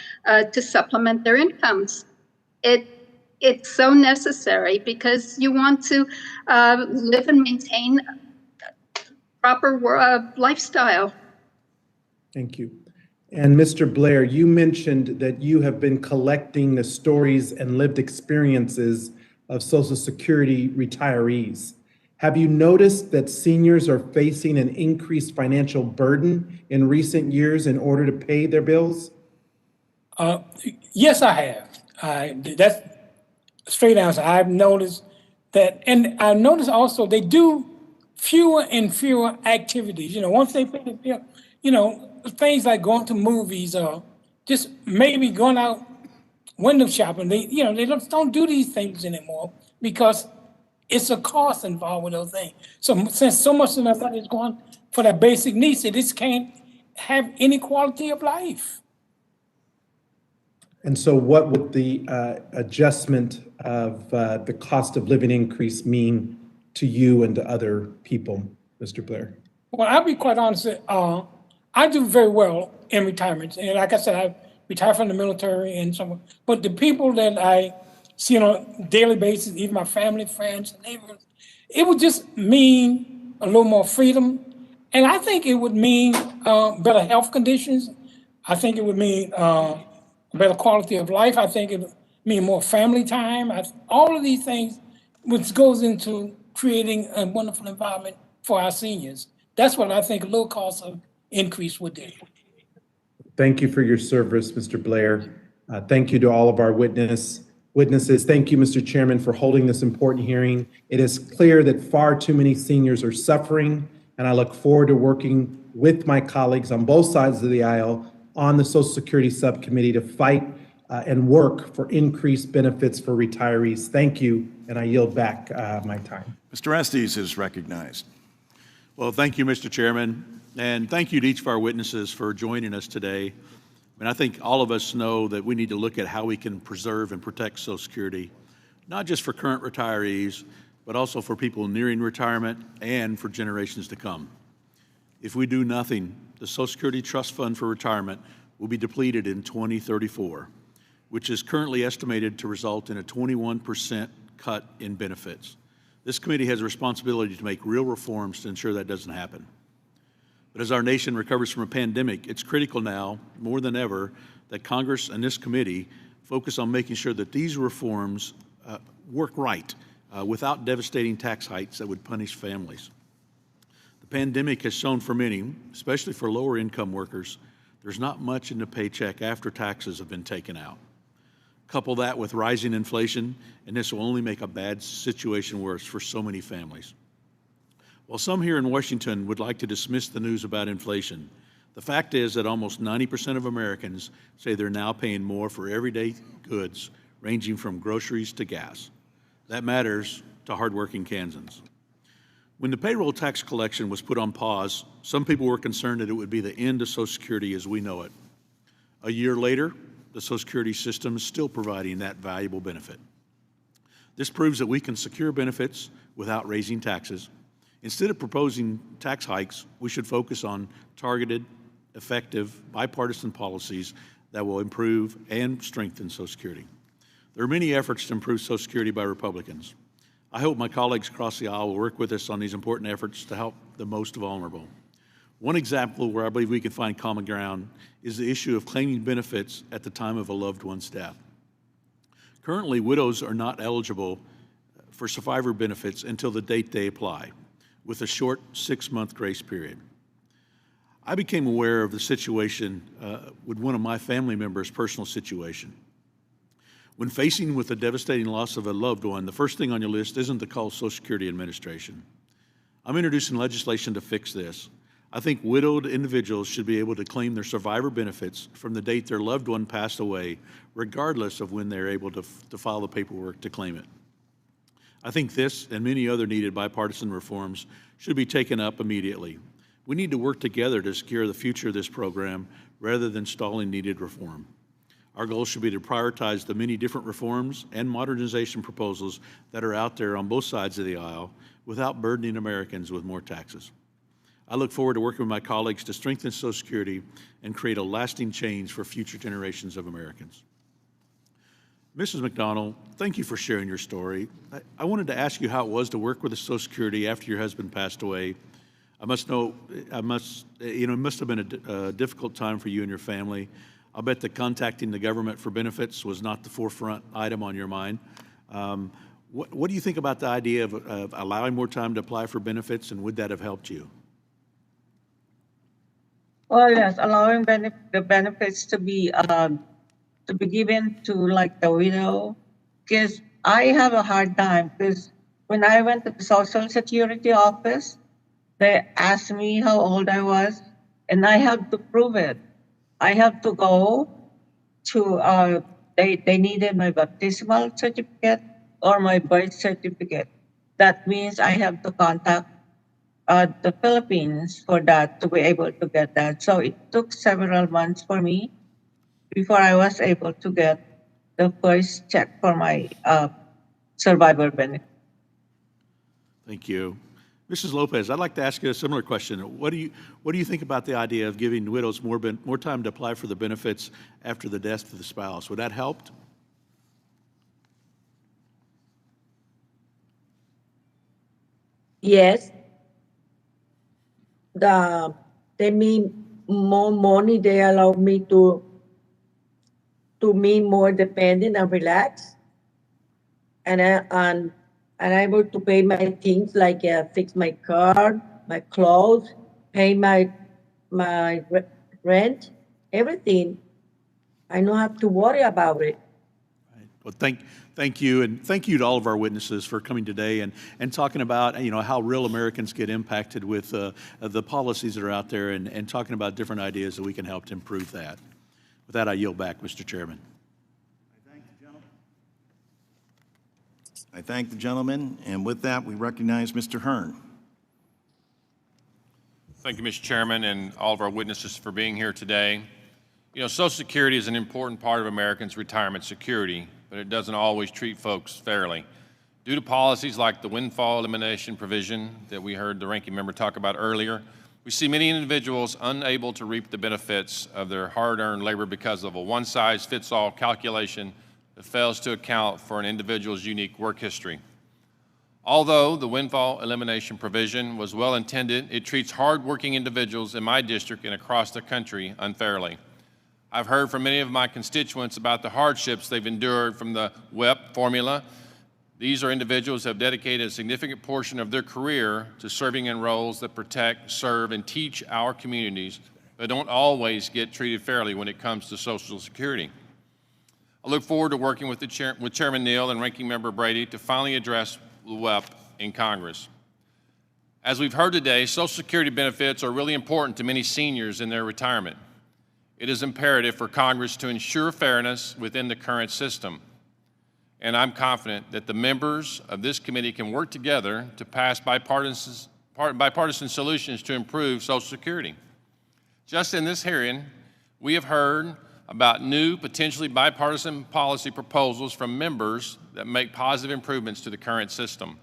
to supplement their incomes. It's so necessary because you want to live and maintain proper lifestyle. Thank you. And Mr. Blair, you mentioned that you have been collecting the stories and lived experiences of Social Security retirees. Have you noticed that seniors are facing an increased financial burden in recent years in order to pay their bills? Yes, I have. That's a straight answer. I've noticed that, and I noticed also they do fewer and fewer activities. Once they pay the bill, things like going to movies or just maybe going out window shopping. They don't do these things anymore because it's a cost involved with those things. So since so much of that money is going for that basic needs, they just can't have any quality of life. And so what would the adjustment of the cost of living increase mean to you and to other people, Mr. Blair? Well, I'll be quite honest. I do very well in retirement. And like I said, I retired from the military and so on. But the people that I see on a daily basis, even my family, friends, and neighbors, it would just mean a little more freedom. And I think it would mean better health conditions. I think it would mean a better quality of life. I think it would mean more family time. All of these things, which goes into creating a wonderful environment for our seniors. That's what I think a low cost of increase would do. Thank you for your service, Mr. Blair. Thank you to all of our witnesses. Thank you, Mr. Chairman, for holding this important hearing. It is clear that far too many seniors are suffering, and I look forward to working with my colleagues on both sides of the aisle on the Social Security Subcommittee to fight and work for increased benefits for retirees. Thank you, and I yield back my time. Mr. Estes is recognized. Well, thank you, Mr. Chairman. And thank you to each of our witnesses for joining us today. I think all of us know that we need to look at how we can preserve and protect Social Security, not just for current retirees, but also for people nearing retirement and for generations to come. If we do nothing, the Social Security Trust Fund for Retirement will be depleted in 2034, which is currently estimated to result in a 21% cut in benefits. This committee has a responsibility to make real reforms to ensure that doesn't happen. But as our nation recovers from a pandemic, it's critical now, more than ever, that Congress and this committee focus on making sure that these reforms work right without devastating tax hikes that would punish families. The pandemic has shown for many, especially for lower income workers, there's not much in the paycheck after taxes have been taken out. Couple that with rising inflation, and this will only make a bad situation worse for so many families. While some here in Washington would like to dismiss the news about inflation, the fact is that almost 90% of Americans say they're now paying more for everyday goods, ranging from groceries to gas. That matters to hardworking Kansans. When the payroll tax collection was put on pause, some people were concerned that it would be the end of Social Security as we know it. A year later, the Social Security system is still providing that valuable benefit. This proves that we can secure benefits without raising taxes. Instead of proposing tax hikes, we should focus on targeted, effective, bipartisan policies that will improve and strengthen Social Security. There are many efforts to improve Social Security by Republicans. I hope my colleagues across the aisle will work with us on these important efforts to help the most vulnerable. One example where I believe we can find common ground is the issue of claiming benefits at the time of a loved one's death. Currently, widows are not eligible for survivor benefits until the date they apply, with a short 6-month grace period. I became aware of the situation with one of my family members' personal situation. When facing with the devastating loss of a loved one, the first thing on your list isn't to call Social Security Administration. I'm introducing legislation to fix this. I think widowed individuals should be able to claim their survivor benefits from the date their loved one passed away, regardless of when they're able to file the paperwork to claim it. I think this and many other needed bipartisan reforms should be taken up immediately. We need to work together to secure the future of this program rather than stalling needed reform. Our goal should be to prioritize the many different reforms and modernization proposals that are out there on both sides of the aisle without burdening Americans with more taxes. I look forward to working with my colleagues to strengthen Social Security and create a lasting change for future generations of Americans. Mrs. McDonald, thank you for sharing your story. I wanted to ask you how it was to work with the Social Security after your husband passed away. It must have been a difficult time for you and your family. I'll bet that contacting the government for benefits was not the forefront item on your mind. What do you think about the idea of allowing more time to apply for benefits, and would that have helped you? Well, yes, allowing the benefits to be given to like the widow, because I have a hard time, because when I went to the Social Security office, they asked me how old I was, and I have to prove it. I have to go to, they needed my baptismal certificate or my birth certificate. That means I have to contact the Philippines for that, to be able to get that. So it took several months for me before I was able to get the first check for my survivor benefit. Thank you. Mrs. Lopez, I'd like to ask you a similar question. What do you think about the idea of giving widows more time to apply for the benefits after the death of the spouse? Would that help? Yes, they mean more money. They allow me to be more dependent and relax, and I'm able to pay my things like fix my car, my clothes, pay my rent, everything. I don't have to worry about it. Well, thank you, and thank you to all of our witnesses for coming today and talking about how real Americans get impacted with the policies that are out there, and talking about different ideas that we can help to improve that. With that, I yield back, Mr. Chairman. I thank the gentleman, and with that, we recognize Mr. Hearn. Thank you, Mr. Chairman, and all of our witnesses for being here today. You know, Social Security is an important part of Americans' retirement security, but it doesn't always treat folks fairly. Due to policies like the windfall elimination provision that we heard the ranking member talk about earlier, we see many individuals unable to reap the benefits of their hard-earned labor because of a one-size-fits-all calculation that fails to account for an individual's unique work history. Although the windfall elimination provision was well intended, it treats hard-working individuals in my district and across the country unfairly. I've heard from many of my constituents about the hardships they've endured from the WEP formula. These are individuals who have dedicated a significant portion of their career to serving in roles that protect, serve, and teach our communities, but don't always get treated fairly when it comes to Social Security. I look forward to working with Chairman Neal and Ranking Member Brady to finally address the WEP in Congress. As we've heard today, Social Security benefits are really important to many seniors in their retirement. It is imperative for Congress to ensure fairness within the current system. And I'm confident that the members of this committee can work together to pass bipartisan solutions to improve Social Security. Just in this hearing, we have heard about new, potentially bipartisan policy proposals from members that make positive improvements to the current system.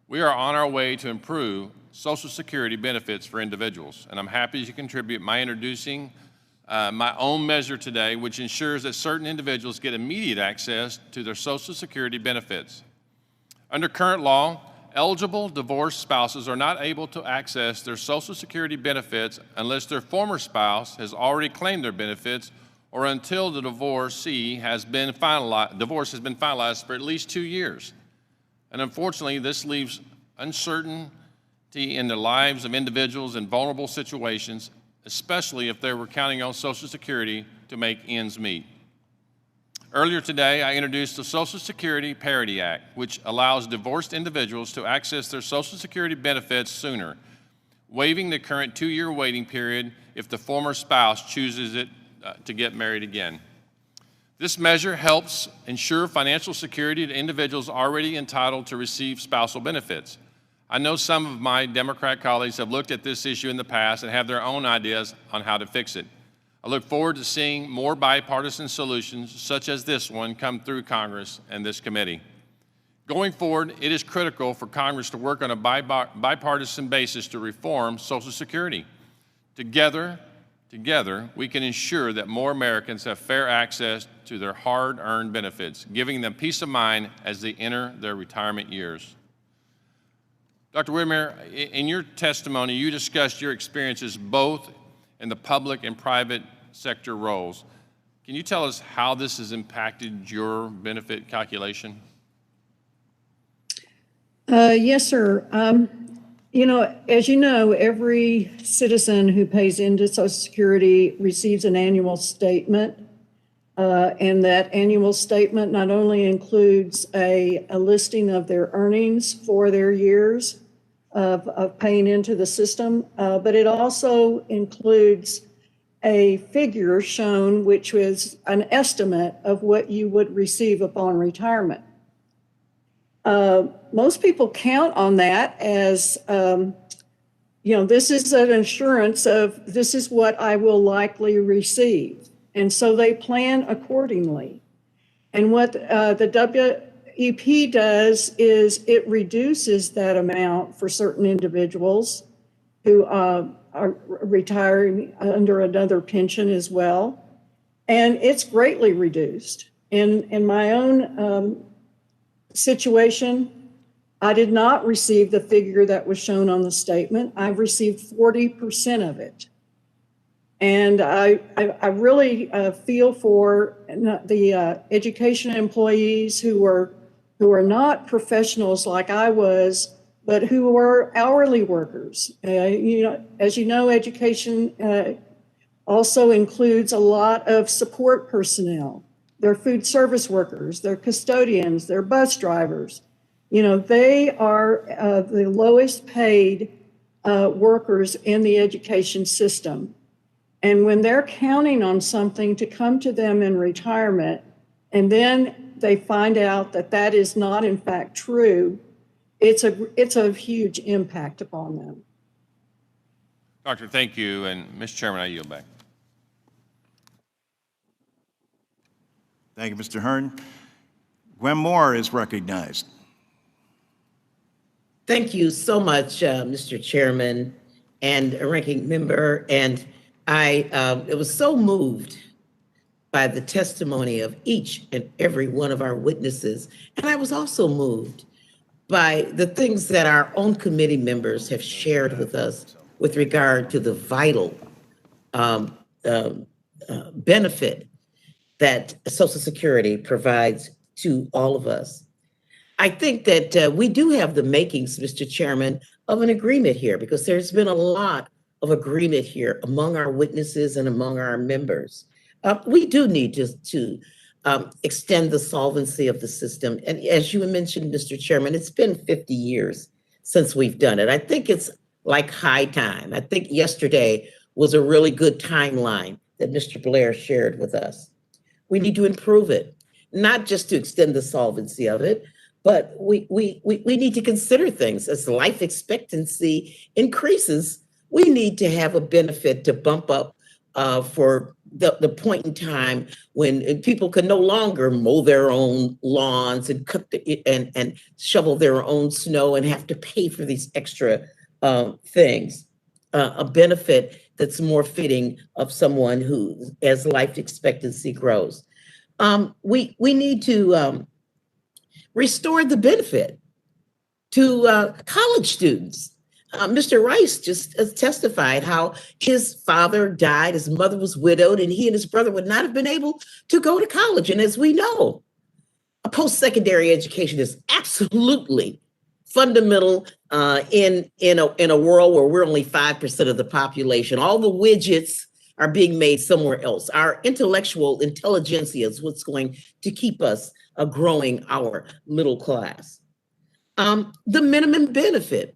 We are on our way to improve Social Security benefits for individuals, and I'm happy to contribute by introducing my own measure today, which ensures that certain individuals get immediate access to their Social Security benefits. Under current law, eligible divorced spouses are not able to access their Social Security benefits unless their former spouse has already claimed their benefits or until the divorce has been finalized for at least 2 years. And unfortunately, this leaves uncertainty in the lives of individuals in vulnerable situations, especially if they were counting on Social Security to make ends meet. Earlier today, I introduced the Social Security Parity Act, which allows divorced individuals to access their Social Security benefits sooner, waiving the current 2-year waiting period if the former spouse chooses to get married again. This measure helps ensure financial security to individuals already entitled to receive spousal benefits. I know some of my Democrat colleagues have looked at this issue in the past and have their own ideas on how to fix it. I look forward to seeing more bipartisan solutions such as this one come through Congress and this committee. Going forward, it is critical for Congress to work on a bipartisan basis to reform Social Security. Together, we can ensure that more Americans have fair access to their hard-earned benefits, giving them peace of mind as they enter their retirement years. Dr. Widmyer, in your testimony, you discussed your experiences both in the public and private sector roles. Can you tell us how this has impacted your benefit calculation? Yes, sir. As you know, every citizen who pays into Social Security receives an annual statement. And that annual statement not only includes a listing of their earnings for their years of paying into the system, but it also includes a figure shown which was an estimate of what you would receive upon retirement. Most people count on that as, this is an assurance of this is what I will likely receive. And so they plan accordingly. And what the WEP does is it reduces that amount for certain individuals who are retiring under another pension as well. And it's greatly reduced. In my own situation, I did not receive the figure that was shown on the statement. I received 40% of it. And I really feel for the education employees who are not professionals like I was, but who were hourly workers. As you know, education also includes a lot of support personnel. They're food service workers, they're custodians, they're bus drivers. They are the lowest paid workers in the education system. And when they're counting on something to come to them in retirement, and then they find out that that is not in fact true, it's a huge impact upon them. Doctor, thank you. And Mr. Chairman, I yield back. Thank you, Mr. Hearn. Gwen Moore is recognized. Thank you so much, Mr. Chairman and Ranking Member. And I was so moved by the testimony of each and every one of our witnesses. And I was also moved by the things that our own committee members have shared with us with regard to the vital benefit that Social Security provides to all of us. I think that we do have the makings, Mr. Chairman, of an agreement here, because there's been a lot of agreement here among our witnesses and among our members. We do need to extend the solvency of the system. And as you mentioned, Mr. Chairman, it's been 50 years since we've done it. I think it's like high time. I think yesterday was a really good timeline that Mr. Blair shared with us. We need to improve it, not just to extend the solvency of it, but we need to consider things as life expectancy increases. We need to have a benefit to bump up for the point in time when people can no longer mow their own lawns and cook and shovel their own snow and have to pay for these extra things. A benefit that's more fitting of someone who, as life expectancy grows. We need to restore the benefit to college students. Mr. Rice just testified how his father died, his mother was widowed, and he and his brother would not have been able to go to college. And as we know, a post-secondary education is absolutely fundamental in a world where we're only 5% of the population. All the widgets are being made somewhere else. Our intellectual intelligentsia is what's going to keep us growing our middle class. The minimum benefit.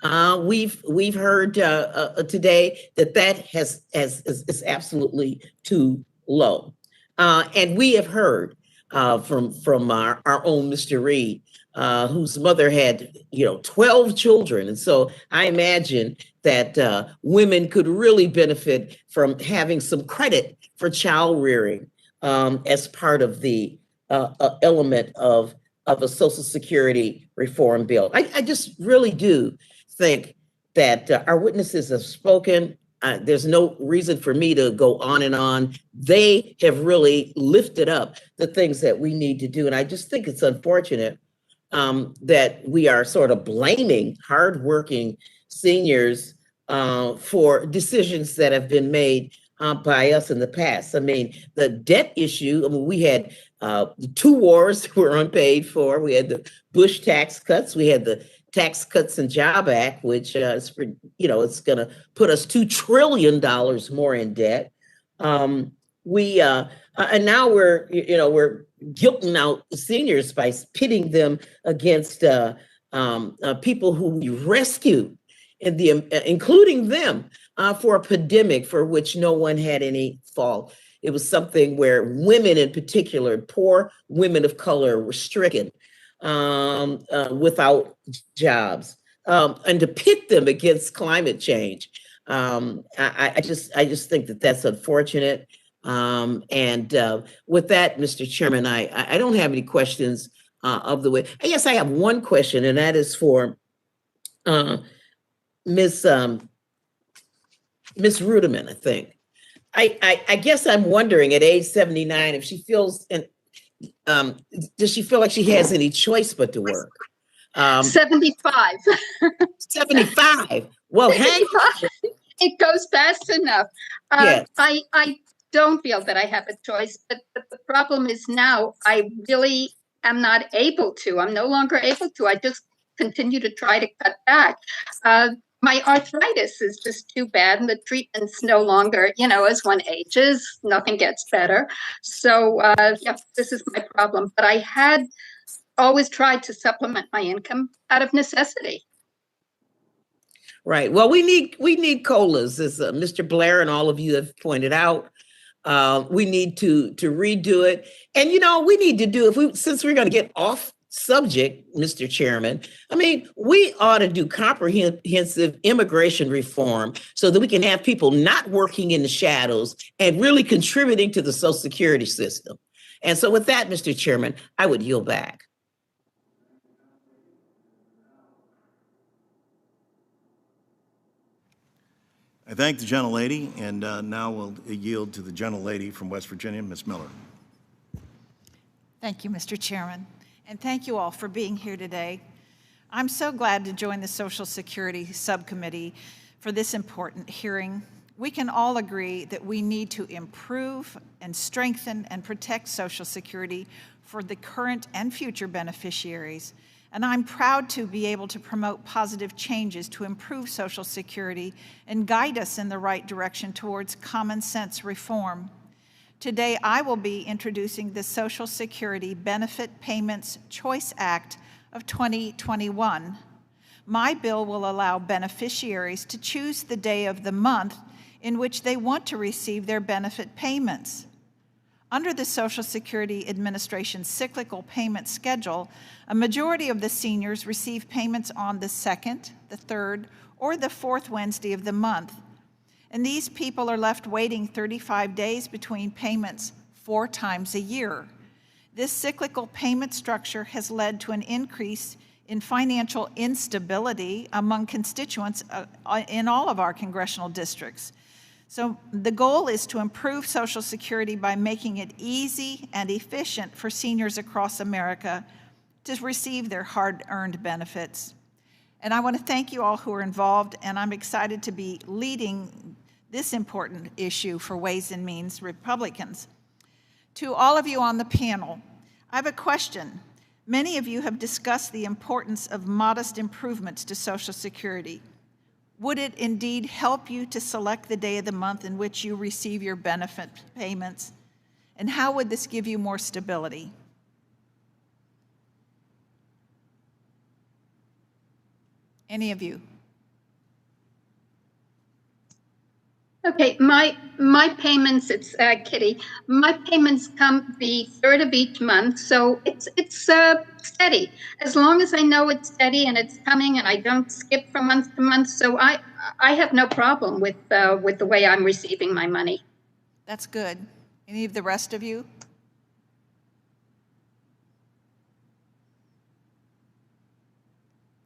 We've heard today that is absolutely too low, and we have heard from our own Mr. Reed, whose mother had 12 children, and so I imagine that women could really benefit from having some credit for child rearing as part of the element of a Social Security reform bill. I just really do think that our witnesses have spoken. There's no reason for me to go on and on. They have really lifted up the things that we need to do. And I just think it's unfortunate that we are sort of blaming hardworking seniors for decisions that have been made by us in the past. I mean, the debt issue, we had 2 wars that were unpaid for. We had the Bush tax cuts. We had the Tax Cuts and Job Act, which is, it's going to put us $2 trillion more in debt. And now we're guilting out seniors by pitting them against people who we rescued, including them, for a pandemic for which no one had any fault. It was something where women in particular, poor women of color, were stricken without jobs, and to pit them against climate change. I just think that that's unfortunate. And with that, Mr. Chairman, I don't have any questions of the way. I guess I have one question, and that is for Miss Ruderman, I think. I guess I'm wondering at age 79 if she feels, does she feel like she has any choice but to work? 75. 75. Well, hang on. It goes fast enough. Yes. I don't feel that I have a choice, but the problem is now I really am not able to. I'm no longer able to. I just continue to try to cut back. My arthritis is just too bad, and the treatment's no longer, as one ages, nothing gets better. So, this is my problem. But I had always tried to supplement my income out of necessity. Right. Well, we need COLAs, as Mr. Blair and all of you have pointed out. We need to redo it, and we need to do since we're going to get off subject, Mr. Chairman. I mean, we ought to do comprehensive immigration reform so that we can have people not working in the shadows and really contributing to the Social Security system. And so, with that, Mr. Chairman, I would yield back. I thank the gentlelady, and now we'll yield to the gentlelady from West Virginia, Ms. Miller. Thank you, Mr. Chairman, and thank you all for being here today. I'm so glad to join the Social Security Subcommittee for this important hearing. We can all agree that we need to improve and strengthen and protect Social Security for the current and future beneficiaries. And I'm proud to be able to promote positive changes to improve Social Security and guide us in the right direction towards common sense reform. Today, I will be introducing the Social Security Benefit Payments Choice Act of 2021. My bill will allow beneficiaries to choose the day of the month in which they want to receive their benefit payments. Under the Social Security Administration's cyclical payment schedule, a majority of the seniors receive payments on the 2nd, the 3rd, or the 4th Wednesday of the month. And these people are left waiting 35 days between payments 4 times a year. This cyclical payment structure has led to an increase in financial instability among constituents in all of our congressional districts. So the goal is to improve Social Security by making it easy and efficient for seniors across America to receive their hard-earned benefits. And I want to thank you all who are involved, and I'm excited to be leading this important issue for Ways and Means Republicans. To all of you on the panel, I have a question. Many of you have discussed the importance of modest improvements to Social Security. Would it indeed help you to select the day of the month in which you receive your benefit payments? And how would this give you more stability? Any of you? Okay, my payments, it's Kitty. My payments come the 3rd of each month, so it's steady. As long as I know it's steady and it's coming, and I don't skip from month to month, so I have no problem with the way I'm receiving my money. That's good. Any of the rest of you?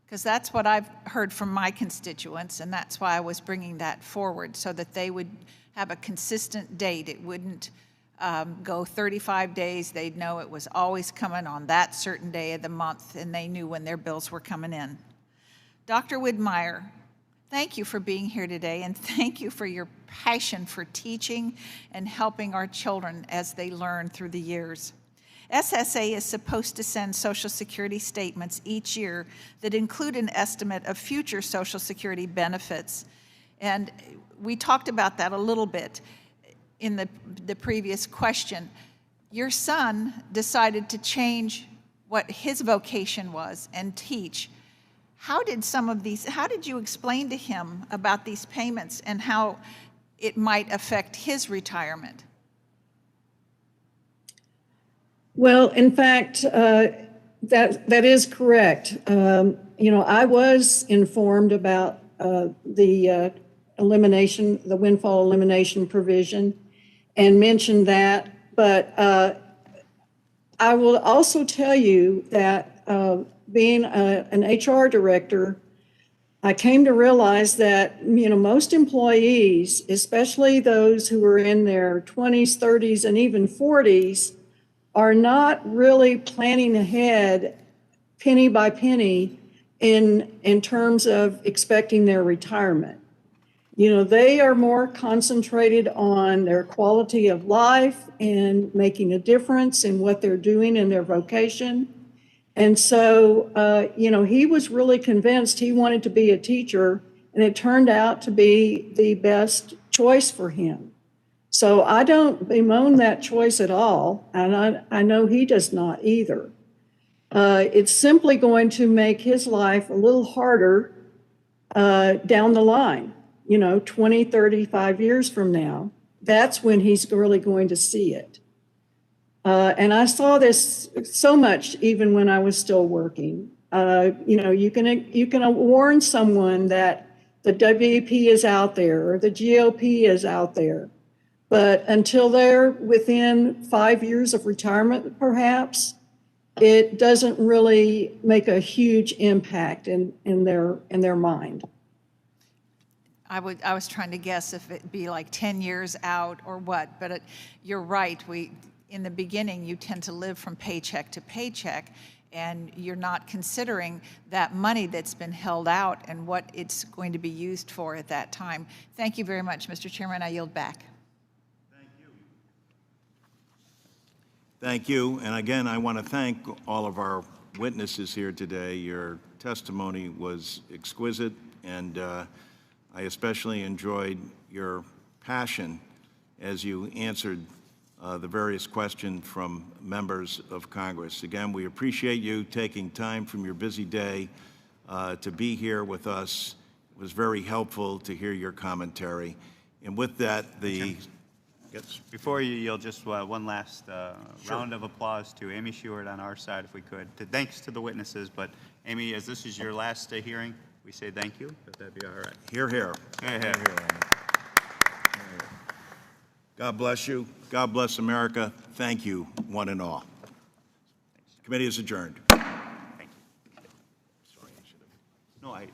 Because that's what I've heard from my constituents, and that's why I was bringing that forward, so that they would have a consistent date. It wouldn't go 35 days. They'd know it was always coming on that certain day of the month, and they knew when their bills were coming in. Dr. Widmeyer, thank you for being here today, and thank you for your passion for teaching and helping our children as they learn through the years. SSA is supposed to send Social Security statements each year that include an estimate of future Social Security benefits. And we talked about that a little bit in the previous question. Your son decided to change what his vocation was and teach. How did you explain to him about these payments and how it might affect his retirement? Well, in fact, that is correct. I was informed about the windfall elimination provision, and mentioned that. But I will also tell you that being an HR director, I came to realize that most employees, especially those who are in their 20s, 30s, and even 40s, are not really planning ahead penny by penny in terms of expecting their retirement. They are more concentrated on their quality of life and making a difference in what they're doing in their vocation. And so, he was really convinced he wanted to be a teacher, and it turned out to be the best choice for him. So I don't bemoan that choice at all, and I know he does not either. It's simply going to make his life a little harder down the line, 20, 35 years from now. That's when he's really going to see it. And I saw this so much even when I was still working. You can warn someone that the WEP is out there or the GOP is out there. But until they're within 5 years of retirement, perhaps, it doesn't really make a huge impact in their mind. I was trying to guess if it'd be like 10 years out or what, but you're right. In the beginning, you tend to live from paycheck to paycheck, and you're not considering that money that's been held out and what it's going to be used for at that time. Thank you very much, Mr. Chairman. I yield back. Thank you. And again, I want to thank all of our witnesses here today. Your testimony was exquisite, and I especially enjoyed your passion as you answered the various questions from members of Congress. Again, we appreciate you taking time from your busy day to be here with us. It was very helpful to hear your commentary. And with that, Before you yield, just one last round of applause to Amy Sheward on our side, if we could. Thanks to the witnesses, but Amy, as this is your last hearing, we say thank you, if that'd be all right. Hear, hear. Hear, hear. Hear, hear. God bless you. God bless America. Thank you, one and all. Committee is adjourned. Thank you. Sorry, I should have. No, I